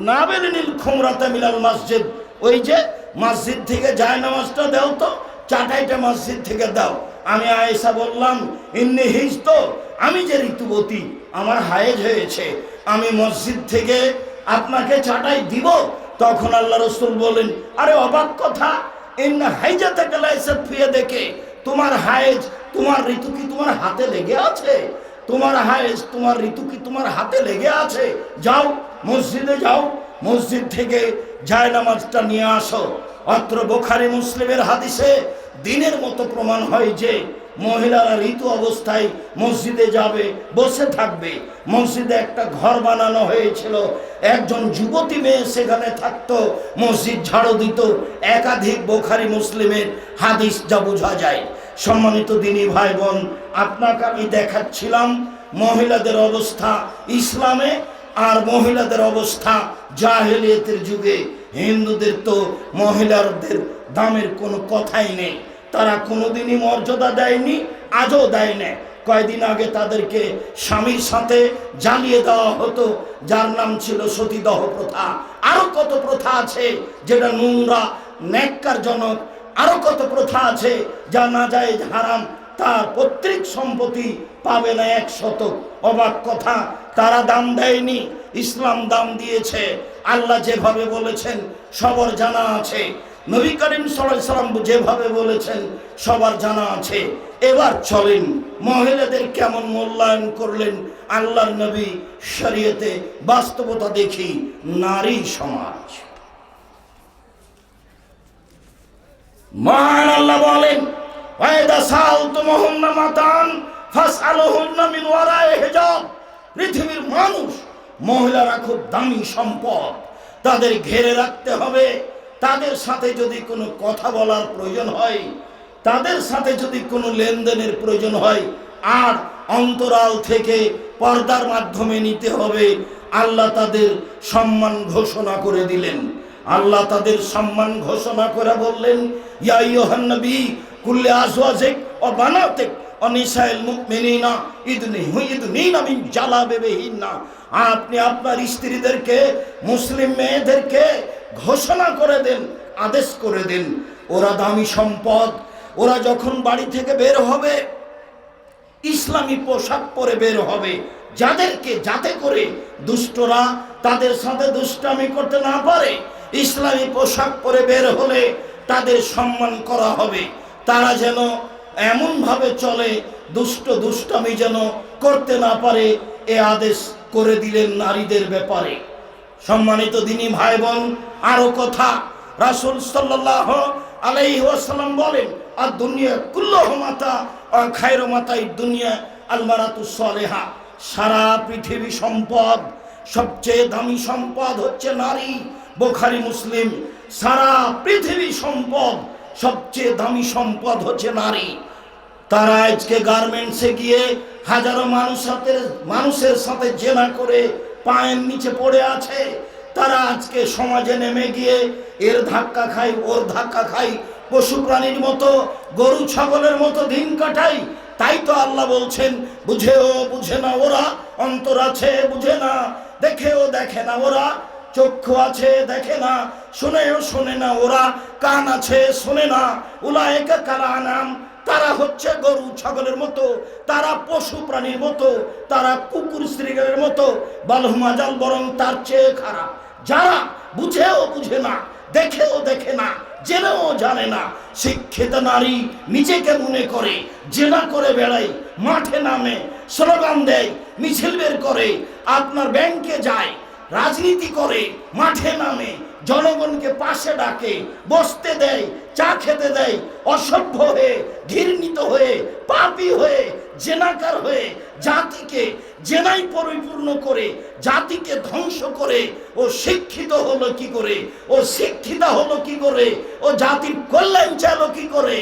নাবেলিনিল খুমরাতা মিনাল মসজিদ, ওই যে মসজিদ থেকে জায়নামাজটা দাও তো, চাটাইটা মসজিদ থেকে দাও। আমি আয়েশা বললাম ইন্নী হিজত, আমি যে ঋতুবতী, আমার হায়েজ হয়েছে, আমি মসজিদ থেকে আপনাকে চাটাই দিব। তখন আল্লাহ রাসূল বলেন আরে অবাক কথা, ইন্না হাইজাতাকা লাইসাত ফি ইয়াদিকা, তোমার হায়েজ, তোমার ঋতু কি তোমার হাতে লেগে আছে? তোমার হায়েজ, তোমার ঋতু কি তোমার হাতে লেগে আছে? যাও মসজিদে যাও, মসজিদ থেকে জায়নামাজটা নিয়ে আসো। অত্র বুখারী মুসলিমের হাদিসে দিনের মতো প্রমাণ হয় যে মহিলারা ঋতু অবস্থায় মসজিদে যাবে, বসে থাকবে। মসজিদে একটা ঘর বানানো হয়েছিল, একজন যুবতী মেয়ে সেখানে থাকতো, মসজিদ ঝাড়ু দিত। একাধিক বুখারী মুসলিমের হাদিস যা বোঝা যায়। সম্মানিত দিনী ভাই বোন, আপনাকে আমি দেখাচ্ছিলাম মহিলাদের অবস্থা ইসলামে আর মহিলাদের অবস্থা জাহেলিয়াতের যুগে। হিন্দুদের তো মহিলাদের দামের কোনো কথাই নেই, তারা কোনোদিনই মর্যাদা দেয়নি, আজও দেয় না। কয়েকদিন আগে তাদেরকে স্বামীর সাথে জ্বালিয়ে দেওয়া হতো, যার নাম ছিল সতীদাহ প্রথা। আরো কত প্রথা আছে যেটা নোংরা, ন্যাক্কারজনক। আরো কত প্রথা আছে যা নাজায়েজ, হারাম। তার পৈতৃক সম্পত্তি পাবে না 1 শতক। অবাক কথা, তারা দাম দেয়নি, ইসলাম দাম দিয়েছে। আল্লাহ যেভাবে বলেছেন সবার জানা আছে, নবী করিম সাল্লাল্লাহু আলাইহি সাল্লাম যেভাবে বলেছেন সবার জানা আছে। এবার চলেন মহিলাদের কেমন মূল্যায়ন করলেন আল্লাহর নবী শরীয়তে, বাস্তবতা দেখি। নারী সমাজ, মহান আল্লাহ বলেন, ওয়াইদা সালতুমুহুন্না মাতান ফাসআলুহুন্না মিন ওয়ারাই হিজাব। পৃথিবীর মানুষ, মহিলারা খুব দামি সম্পদ, তাদের ঘেরে রাখতে হবে। তাদের সাথে যদি কোনো কথা বলার প্রয়োজন হয়, তাদের সাথে যদি কোনো লেনদেনের প্রয়োজন হয়, আর অন্তরাল থেকে পর্দার মাধ্যমে নিতে হবে। আল্লাহ তাদের সম্মান ঘোষণা করে দিলেন। আল্লাহ তাদের সম্মান ঘোষণা করে বললেন, ইয়া আইয়ুহান নবী কুল্লি আজওয়াজিক ওয়া বানাতিক ওয়া নিসাইল মুমিনিনা ইদনিনা মিন জালাবিবিহিন্না। আপনি আপনার স্ত্রীদেরকে, মুসলিম মেয়েদেরকে ঘোষণা করে দেন, আদেশ করে দেন, ওরা দামি সম্পদ। ওরা যখন বাড়ি থেকে বের হবে ইসলামী পোশাক পরে বের হবে, যাতে করে দুষ্টরা তাদের সাথে দুষ্টামি করতে না পারে। ইসলামী পোশাক পরে বের হলে তাদের সম্মান করা হবে। তারা যেন এমনভাবে চলে দুষ্টামি যেন করতে না পারে, এ আদেশ করে দিলেন নারীদের ব্যাপারে। সম্মানিত দিনী ভাই বোন, আরো কথা, রাসূল সাল্লাল্লাহু আলাইহি ওয়াসাল্লাম বলেন, আর দুনিয়া কুল্লুহু মাতা ওয়া খায়রু মাতাই দুনিয়া আল মারাতুস সালিহা। সারা পৃথিবী সম্পদ, সবচেয়ে দামি সম্পদ হচ্ছে নারী। বুখারী মুসলিম। সারা পৃথিবী সম্পদ, সবচেয়ে দামি সম্পদ হচ্ছে নারী। তারা আজকে গার্মেন্টসে গিয়ে হাজারো মানুষের সাথে জেনা করে পায়ের নিচে পড়ে আছে। তারা আজকে সমাজে নেমে গিয়ে এর ধাক্কা খাই, ওর ধাক্কা খাই, পশু প্রাণীর মতো, গরু ছাগলের মতো দিন কাটাই। তাই তো আল্লাহ বলছেন, বুঝেও বুঝে না ওরা, অন্তর আছে বুঝে না, দেখেও দেখে না ওরা, চক্ষু আছে দেখে না, শুনেও শোনে না ওরা, কান আছে শোনে না। উলায়েকা কাল আনাম, তারা হচ্ছে গরু ছাগলের মতো, তারা পশু প্রাণীর মতো, তারা কুকুর শ্রীগালের মতো, বালহুম আযাল, বরং তার চেয়ে খারাপ। যারা বুঝেও বুঝে না, দেখেও দেখে না, জেনেও জানে না। শিক্ষিত নারী নিজেকে মনে করে জেনা করে বেড়ায়, মাঠে নামে, স্লোগান দেয়, মিছিল বের করে, আপনার ব্যাংকে যায়, রাজনীতি করে, মাঠে নামে, জনগণকে পাশে ডাকে, বসতে দেয়, চা খেতে দেয়, অসভ্য হয়ে, ঘৃণিত হয়ে, পাপী হয়ে, জেনাকার হয়ে, জাতিকে জেনাই পরিপূর্ণ করে, জাতিকে ধ্বংস করে। ও শিক্ষিত হলো কি করে? ও শিক্ষিতা হলো কি করে? ও জাতির কল্যাণ চাইলো কি করে?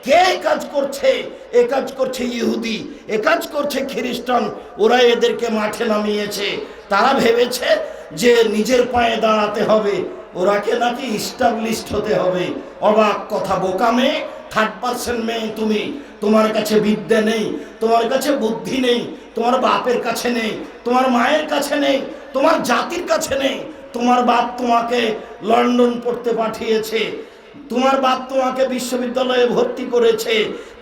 কে কাজ করছে? এ কাজ করছে ইহুদি, এ কাজ করছে খ্রিস্টান। ওরা এদেরকে মাঠে নামিয়েছে। তারা ভেবেছে যে নিজের পায়ে দাঁড়াতে হবে, ওরাকে নাকি ইস্টাবলিশড হতে হবে। অবাক কথা, বোকামে, 3rd মেয়ে তুমি। তোমার কাছে বিদ্যা নেই, তোমার কাছে বুদ্ধি নেই, তোমার বাপের কাছে নেই, তোমার মায়ের কাছে নেই, তোমার জাতির কাছে নেই। তোমার বাপ তোমাকে লন্ডন পড়তে পাঠিয়েছে, তোমার বাপ তোমাকে বিশ্ববিদ্যালয়ে ভর্তি করেছে,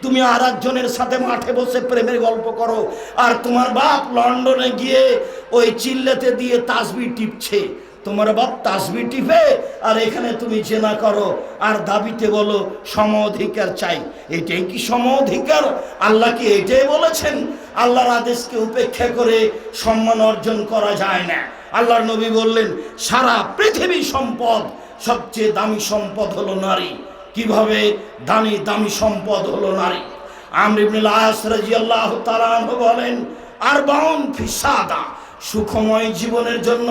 তুমি আর একজনের সাথে মাঠে বসে প্রেমের গল্প করো, আর তোমার বাপ লন্ডনে গিয়ে ওই চিল্লাতে দিয়ে তাসবিহ টিপছে। তোমার বাপ তাসবিহ টিপে আর এখানে তুমি জেনা করো আর দাবিতে বলো সম অধিকার চাই। এটাই কি সম অধিকার? আল্লাহ কি এটাই বলেছেন? আল্লাহর আদেশকে উপেক্ষা করে সম্মান অর্জন করা যায় না। আল্লাহর নবী বললেন, সারা পৃথিবী সম্পদ, সবচেয়ে দামি সম্পদ হলো নারী। কিভাবে দামি সম্পদ হলো নারী? আমর ইবনুল আস রাদিয়াল্লাহু তাআলা আনহু বলেন, আরবাউন ফি সাদা, সুখময় জীবনের জন্য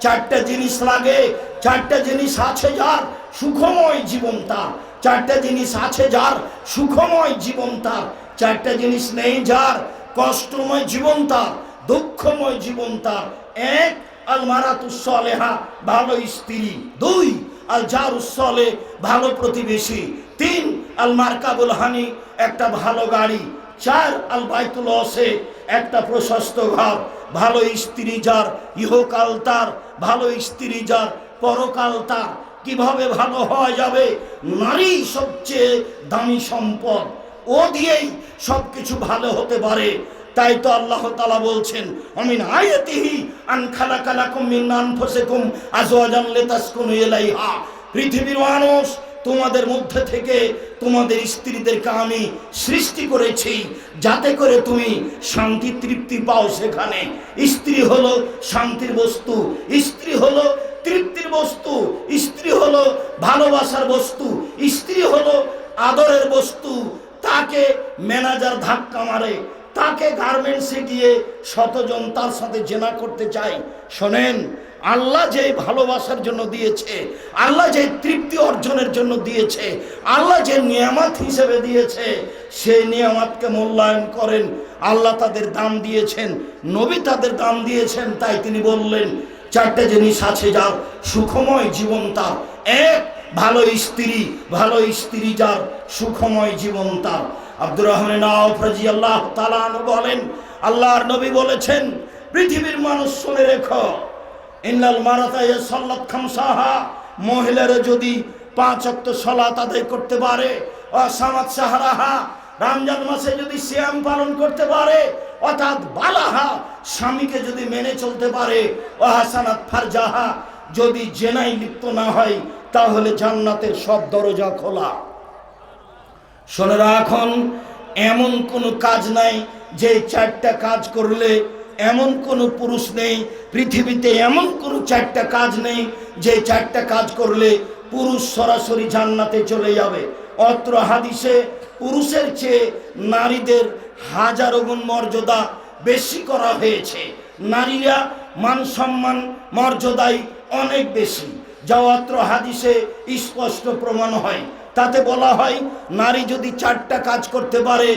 চারটা জিনিস লাগে। চারটা জিনিস আছে যার সুখময় জীবন তার, চারটা জিনিস আছে যার সুখময় জীবন তার, চারটা জিনিস নেই যার কষ্টময় জীবন তার, দুঃখময় জীবন তার। এক, আল মারাতুস সালেহা, ভালো স্ত্রী। দুই, আল জারুস সালেহ, ভালো প্রতিবেশী। তিন, আল মারকাবুল হানি, একটা ভালো গাড়ি। চার, আল বাইতুল ওয়াসে, একটা প্রশস্ত ঘর। ভালো স্ত্রী যার, ইহকাল তার, ভালো স্ত্রী যার, পরকাল তার। কিভাবে ভালো হওয়া যাবে? নারী সবচেয়ে দামি সম্পদ, ও দিয়েই সবকিছু ভালো হতে পারে। তাই তো আল্লাহ তাআলা বলছেন, আমিন আয়াতিহি আন খালাকা লাকুম মিন আনফুসিকুম আজওয়াজান লিতাসকুনু ইলাইহা। পৃথিবীর মানুষ, তোমাদের মধ্যে থেকে তোমাদের স্ত্রীদেরকে আমি সৃষ্টি করেছি যাতে করে তুমি শান্তি তৃপ্তি পাও সেখানে। স্ত্রী হলো শান্তির বস্তু, স্ত্রী হলো তৃপ্তির বস্তু, স্ত্রী হলো ভালোবাসার বস্তু, স্ত্রী হলো আদরের বস্তু। তাকে ম্যানেজার ধাক্কা মারে, তাকে গার্মেন্টসে গিয়ে শতজন তার সাথে জেনা করতে চায়। শোনেন, আল্লাহ যে ভালোবাসার জন্য দিয়েছে, আল্লাহ যে তৃপ্তি অর্জনের জন্য দিয়েছে, আল্লাহ যে নিয়ামত হিসেবে দিয়েছে, সেই নিয়ামতকে মূল্যায়ন করেন। আল্লাহ তাদের দাম দিয়েছেন, নবী তাদের দাম দিয়েছেন। তাই তিনি বললেন, চারটে জিনিস আছে যার সুখময় জীবন তার। এক, ভালো স্ত্রী, ভালো স্ত্রী যার সুখময় জীবন তার। আব্দুর রহমান আউফ রাদিয়াল্লাহু তাআলা আনহু বলেন, আল্লাহর নবী বলেছেন, পৃথিবীর মানুষ শুনে রেখো, ইন্নাল মারাতা ইয়াসাল্লাত খামসাহা, মহিলারা যদি 5 ওয়াক্ত সালাত আদায় করতে পারে, ওয়াসামাত শাহরাহা, রমজান মাসে যদি সিয়াম পালন করতে পারে, অর্থাৎ বালাহা, স্বামীকে যদি মেনে চলতে পারে, ওয়াহাসানাত ফারজাহা, যদি জেনায় লিপ্ত না হয়, তাহলে জান্নাতের সব দরজা খোলা। শুনে রাখুন, এমন কোনো কাজ নাই যে চারটা কাজ করলে, এমন কোনো পুরুষ নেই পৃথিবীতে, এমন কোনো চারটা কাজ নেই যে চারটা কাজ করলে পুরুষ সরাসরি জান্নাতে চলে যাবে। অত্র হাদিসে পুরুষের চেয়ে নারীদের হাজারো গুণ মর্যাদা বেশি করা হয়েছে। নারীরা মান সম্মান মর্যাদায় অনেক বেশি, যা অত্র হাদিসে স্পষ্ট প্রমাণ হয়। তাতে বলা হয়, নারী যদি চারটা কাজ করতে পারে,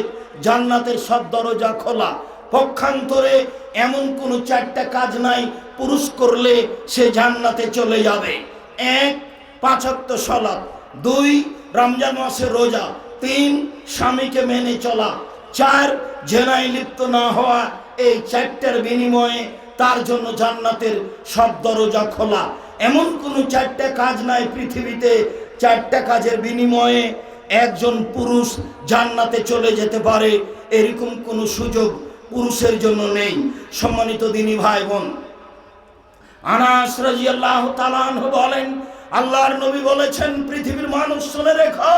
জান্নাতের সব দরজা খোলা। পক্ষান্তরে এমন কোনো চারটা কাজ নাই পুরুষ করলে সে জান্নাতে চলে যাবে। এক, 5 ওয়াক্ত সালাত। 2, রমজান মাসে রোজা। 3, স্বামীকে মেনে চলা। 4, জেনায় লিপ্ত না হওয়া। এই চারটার বিনিময়ে তার জন্য জান্নাতের সব দরজা খোলা। এমন কোনো চারটা কাজ নাই পৃথিবীতে, চারটা কাজের বিনিময়ে একজন পুরুষ জান্নাতে চলে যেতে পারে, এরকম কোনো সুযোগ পুরুষের জন্য নেই। সম্মানিত দিনী ভাই বোন, আনাস রাদিয়াল্লাহু তাআলা আনহু বলেন, আল্লাহর নবী বলেছেন, পৃথিবীর মানুষ শুনে রেখো,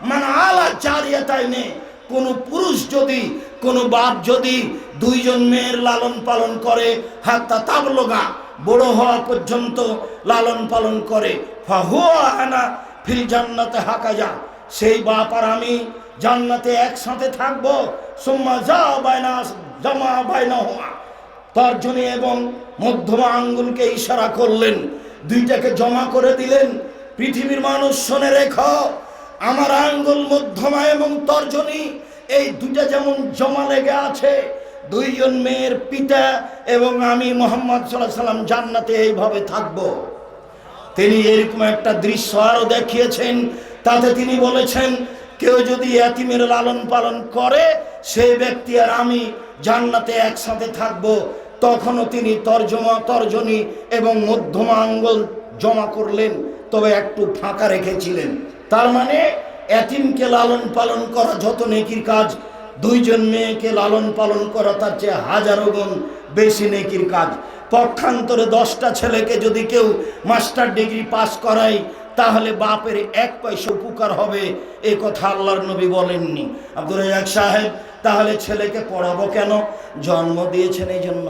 মান আলা জারিয়াতাইনে, কোন পুরুষ যদি, কোন বাপ যদি 2 জন মেয়ের লালন পালন করে, হাত্তা তাবলুগা, বড় হওয়া পর্যন্ত লালন পালন করে, ফাহুয়া আনা ফিল জান্নাতে হাকাজা, সেই বাপ আর আমি জান্নাতে একসাথে থাকবো। সুম্মা যা বাইনা জামা বাইনাহুমা, তর্জনী এবং মধ্যমা আঙ্গুলকে ইশারা করলেন, দুইটাকে জমা করে দিলেন। পৃথিবীর মানুষ শুনে রেখো, আমার আঙ্গুল মধ্যমা এবং তর্জনী, এই দুইটা যেমন জমা লেগে আছে, 2 জন মেয়ের পিতা এবং আমি মুহাম্মদ সাল্লাল্লাহু আলাইহি সাল্লাম জান্নাতে এইভাবে থাকবো। তিনি এরকম একটা দৃশ্য আরো দেখিয়েছেন। তাতে তিনি বলেছেন, কেউ যদি ইয়াতীমের লালন পালন করে, সেই ব্যক্তি আর আমি জান্নাতে একসাথে থাকব। তখনও তিনি তর্জনী এবং মধ্যমা আঙ্গুল জমা করলেন, তবে একটু ফাঁকা রেখেছিলেন। তার মানে ইয়াতীমকে লালন পালন করা যত নেকির কাজ, 2 জন মেয়েকে লালন পালন করা তার চেয়ে হাজারো গুণ বেশি নেকির কাজ। পক্ষান্তরে 10টা ছেলেকে যদি কেউ মাস্টার ডিগ্রি পাস করায়, তাহলে বাপের 1 পয়সা উপকার হবে, এই কথা আল্লাহর নবী বলেননি। আব্দুর রাজ্জাক সাহেব, তাহলে ছেলেকে পড়াবো কেন? জন্ম দিয়েছেন এই জন্য,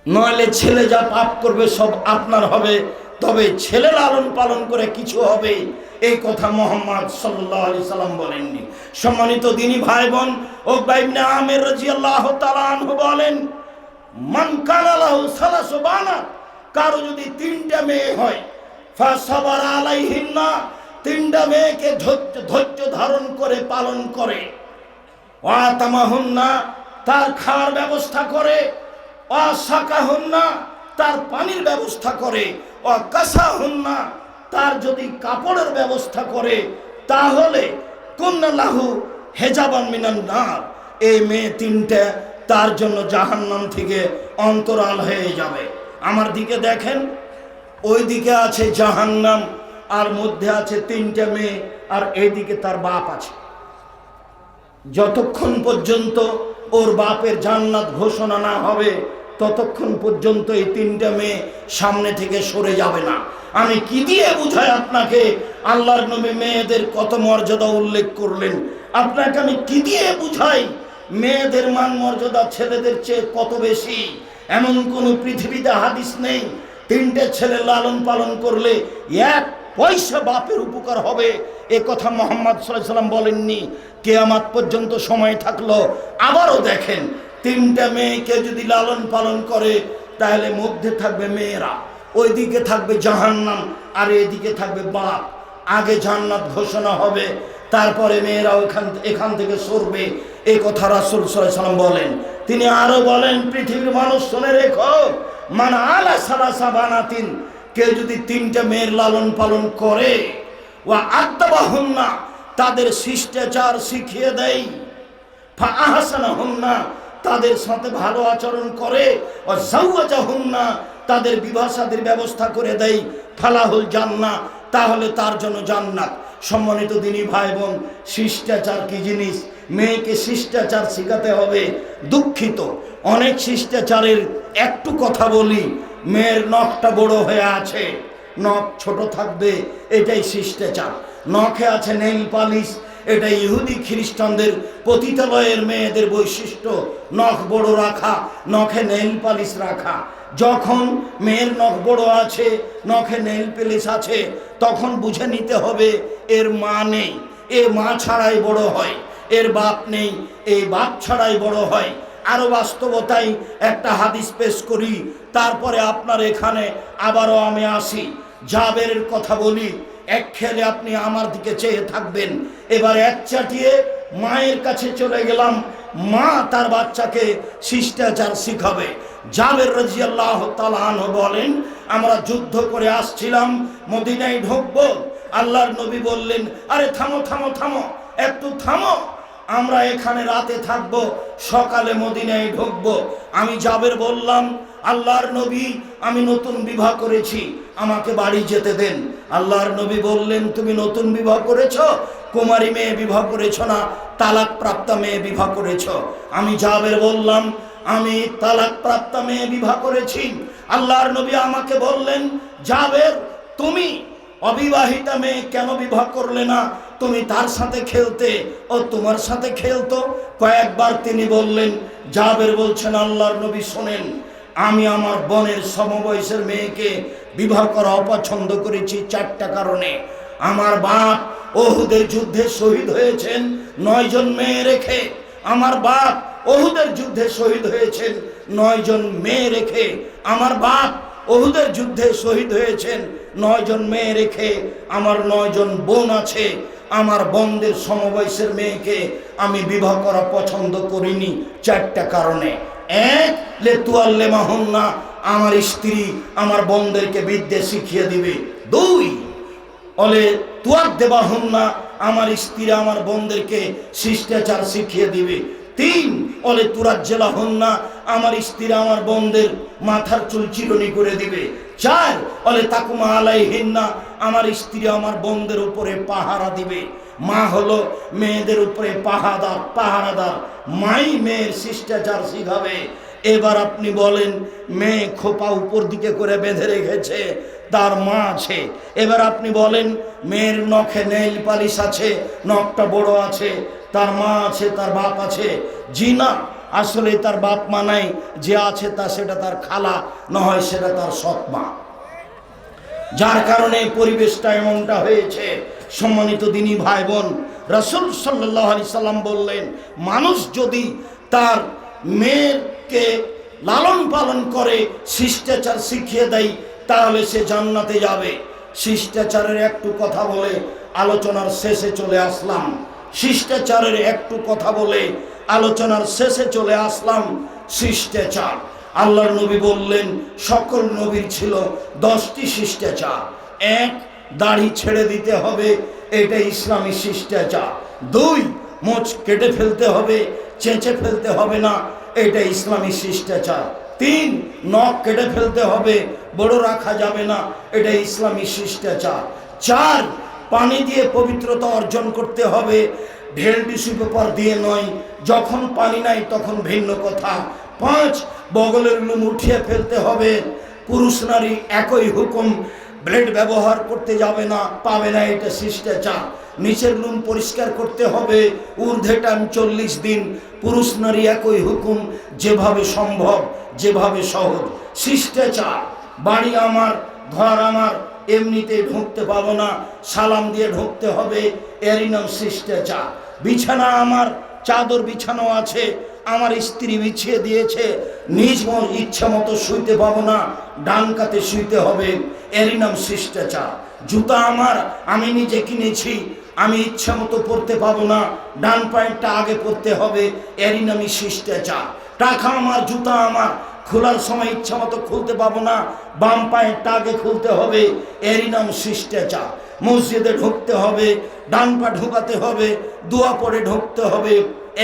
নইলে ছেলে যা পাপ করবে সব আপনার হবে, তবে ছেলে লালন পালন করে কিছু হবে এই কথা মুহাম্মদ সাল্লাল্লাহু আলাইহি সাল্লাম বলেননি। সম্মানিত দিনী ভাই বোন, উকবা ইবনে আমির রাদিয়াল্লাহু তাআলা আনহু বলেন, মান কানা লাহু সালাসু বানাত, কারো যদি 3টা মেয়ে হয়, ফাসাবারা আলাইহিন্না, 3টা মেয়েকে ধৈর্য ধারণ করে পালন করে, ওয়া তামাহুন্না, তার খাওয়ার ব্যবস্থা করে, ওয়া সাকাহুন্না, তার পানির ব্যবস্থা করে, ওয়া কাসাহুন্না, তার যদি কাপড়ের ব্যবস্থা করে, তাহলে কুন্না লাহু হেজাবান মিনান নার, এই মেয়ে 3টা তার জন্য জাহান্নাম থেকে অন্তরাল হয়ে যাবে। আমার দিকে দেখেন, ওই দিকে আছে জাহান্নাম, আর মধ্যে আছে 3টা মেয়ে, আর এইদিকে তার বাপ আছে। যতক্ষণ পর্যন্ত ওর বাপের জান্নাত ঘোষণা না হবে ততক্ষণ পর্যন্ত এই 3টা মেয়ে সামনে থেকে সরে যাবে না। আমি কি দিয়ে বুঝাই আপনাকে? আল্লাহর নবী মেয়েদের কত মর্যাদা উল্লেখ করলেন, আপনাকে আমি কি দিয়ে বুঝাই মেয়েদের মান মর্যাদা ছেলেদের চেয়ে কত বেশি? এমন কোন পৃথিবীতে হাদিস নেই 3টে ছেলে লালন পালন করলে 1 পয়সা বাপের উপকার হবে, এ কথা মুহাম্মদ সাল্লাল্লাহু আলাইহি সাল্লাম বলেননি। কিয়ামত পর্যন্ত সময় থাকলো আবারও দেখেন, 3টা মেয়েকে যদি লালন পালন করে তাহলে মধ্যে থাকবে মেয়েরা, ওইদিকে থাকবে জাহান্নাম, আর এদিকে থাকবে বাপ। আগে জান্নাত ঘোষণা হবে, তারপরে মেয়েরা এখান থেকে সরবে, এই কথা রাসূল সাল্লাল্লাহু আলাইহি সাল্লাম বলেন। তিনি আরো বলেন, পৃথিবীর মানুষ শুনে রেখো, মান আলা সালাসা বানাতিন, কেউ যদি 3টা মেয়ের লালন পালন করে, ওয়া আদাবাহুন্না, তাদের শিষ্টাচার শিখিয়ে দেয়, ফা আহসানাহুন্না, তাদের সাথে ভালো আচরণ করে, ওয়া যাওয়াজাহুন্না, তাদের বিবাহ শাদীর ব্যবস্থা করে দেয়, ফালাহুল জান্নাহ, তাহলে তার জন্য জান্নাত। সম্মানিত দিনী ভাই বোন, শিষ্টাচার কি জিনিস? মেয়েকে শিষ্টাচার শেখাতে হবে। দুঃখিত, অনেক শিষ্টাচারের একটু কথা বলি, মেয়ের নখটা বড় হয়ে আছে, নখ ছোট থাকবে, এটাই শিষ্টাচার। নখে আছে নেইল পালিশ, এটা ইহুদি খ্রিস্টানদের পতিতালয়ের মেয়েদের বৈশিষ্ট্য, নখ বড় রাখা, নখে নেইল পালিশ রাখা। যখন মেয়ের নখ বড় আছে, নখে নেইল পালিশ আছে, তখন বুঝে নিতে হবে এর মা নেই, এ মা ছাড়াই বড় হয়, এর বাপ নেই, এই বাপ ছাড়াই বড় হয়। আরো বাস্তবতায় একটা হাদিস পেশ করি, তারপরে আপনার এখানে আবারও আমি আসি। জাবেরের কথা বলি, এক খেলে আপনি আমার দিকে চেয়ে থাকবেন। এবার এক চাটিয়ে মায়ের কাছে চলে গেলাম, মা তার বাচ্চাকে শিষ্টাচার শিখাবে। জাবের রাদিয়াল্লাহু তাআলা আনহু বলেন, আমরা যুদ্ধ করে আসছিলাম, মদিনায় ঢুকবো, আল্লাহর নবী বললেন, আরে থামো থামো থামো, একটু থামো, আমরা এখানে রাতে থাকবো, সকালে মদিনায় ঢুকবো। আমি জাবের বললাম, আল্লাহর নবী, আমি নতুন বিবাহ করেছি, আমাকে বাড়ি যেতে দেন। আল্লাহর নবী বললেন, তুমি নতুন বিবাহ করেছো? কুমারী মেয়ে বিবাহ করেছো না তালাক প্রাপ্তা মেয়ে বিবাহ করেছো? আমি জাবের বললাম, আমি তালাক প্রাপ্তা মেয়ে বিবাহ করেছি। আল্লাহর নবী আমাকে বললেন, জাবের, তুমি অবিবাহিতা মেয়ে কেন বিবাহ করলে না? তুমি তার সাথে খেলতে, ও তোমার সাথে খেলতো। কয়েকবার তিনি বললেন। জাবের বলছেন, আল্লাহর নবী শোনেন, আমি আমার বোনের সমবয়সের মেয়েকে বিবাহ করা অপছন্দ করেছি 4টা কারণে। আমার বাপ ওহুদের যুদ্ধে শহীদ হয়েছেন 9 জন মেয়ে রেখে, আমার বাপ ওহুদের যুদ্ধে শহীদ হয়েছেন 9 জন মেয়ে রেখে, আমার বাপ ওহুদের যুদ্ধে শহীদ হয়েছেন 9 জন মেয়ে রেখে, আমার 9 জন বোন আছে, আমার বোনদের সমবয়সের মেয়েকে আমি বিবাহ করা পছন্দ করিনি 4টা কারণে। 1, লেতুয়াল্লেমাহুন্না, আমার স্ত্রী আমার বোনদেরকে বিদ্যে শিখিয়ে দিবে। 2, অলে তুয়ার দেবাহুন্না, আমার স্ত্রী আমার বোনদেরকে শিষ্টাচার শিখিয়ে দিবে। 3, অলে তুরাজ্জেলাহুন্না, আমার স্ত্রী আমার বোনদের মাথার চুল চিরুনি করে দিবে। 4, অলে তাকুমা আলাইহিন্না, আমার স্ত্রী আমার বোনদের উপরে পাহারা দিবে। মা হলো মেয়েদের উপরে পাহারাদার, মাই মেয়ের শিষ্টাচার শিখাবে। এবার আপনি বলেন, মেয়ে খোপা উপর দিকে করে বেঁধে রেখেছে, তার মা আছে। এবার আপনি বলেন, মেয়ের নখে নেইল পালিশ আছে, নখটা বড় আছে, তার মা আছে, তার বাপ আছে। জি না, আসলে তার বাপ মা নাই, যে আছে তা সেটা তার খালা, না হয় সেটা তার সৎ মা। যার কারণে পরিবেশটা এমনটা হয়েছে। সম্মানিত দিনী ভাই বোন, রাসূল সাল্লাল্লাহু আলাইহি সাল্লাম বললেন, মানুষ যদি তার মেয়েকে লালন পালন করে, শিষ্টাচার শিখিয়ে দেয়, তাহলে সে জান্নাতে যাবে। শিষ্টাচারের একটু কথা বলে আলোচনার শেষে চলে আসলাম। শিষ্টাচারের একটু কথা বলে আলোচনার শেষে চলে আসলাম। শিষ্টাচার, আল্লাহর নবী বললেন সকল নবীর ছিল 10টি শিষ্টাচার। 1, দাড়ি ছেড়ে দিতে হবে, এটা ইসলামী শিষ্টাচার। 2, মোচ কেটে ফেলতে হবে, চেঁচে ফেলতে হবে না, এটা ইসলামী শিষ্টাচার। 3, নখ কেটে ফেলতে হবে, বড় রাখা যাবে না, এটা ইসলামী শিষ্টাচার। 4, পানি দিয়ে পবিত্রতা অর্জন করতে হবে, ঢেল টিস্যু পেপার দিয়ে নয়। যখন পানি নাই তখন ভিন্ন কথা। 5, বগলের লুম উঠিয়ে ফেলতে হবে, পুরুষ নারী একই হুকুম, ব্লেড ব্যবহার করতে যাবে না, পাবে না, এটা শিষ্টাচার। নিচের লুম পরিষ্কার করতে হবে, ঊর্ধ্বে টান 40 দিন, পুরুষ নারী একই হুকুম, যেভাবে সম্ভব, যেভাবে সহজ। শিষ্টাচার, বাড়ি আমার, ঘর আমার, এমনিতে ঢুকতে পাবো না, সালাম দিয়ে ঢুকতে হবে, এরই নাম শিষ্টাচার। বিছানা আমার, চাদর বিছানো আছে, আমার স্ত্রী বিছিয়ে দিয়েছে, নিজ ইচ্ছা মতো শুইতে পাবো না, ডান কাতে শুইতে হবে, এরই নাম শিষ্টাচার। জুতা আমার, আমি নিজে কিনেছি, আমি ইচ্ছা মতো পরতে পাবো না, ডান পায়েরটা আগে পরতে হবে, এরই নামই শিষ্টাচার। টাকা আমার, জুতা আমার, খোলার সময় ইচ্ছা মতো খুলতে পাবো না, বাম পায়েরটা আগে খুলতে হবে, এরই নাম শিষ্টাচার। মসজিদে ঢুকতে হবে, ডান পা ঢুকাতে হবে, দোয়া পড়ে ঢুকতে হবে,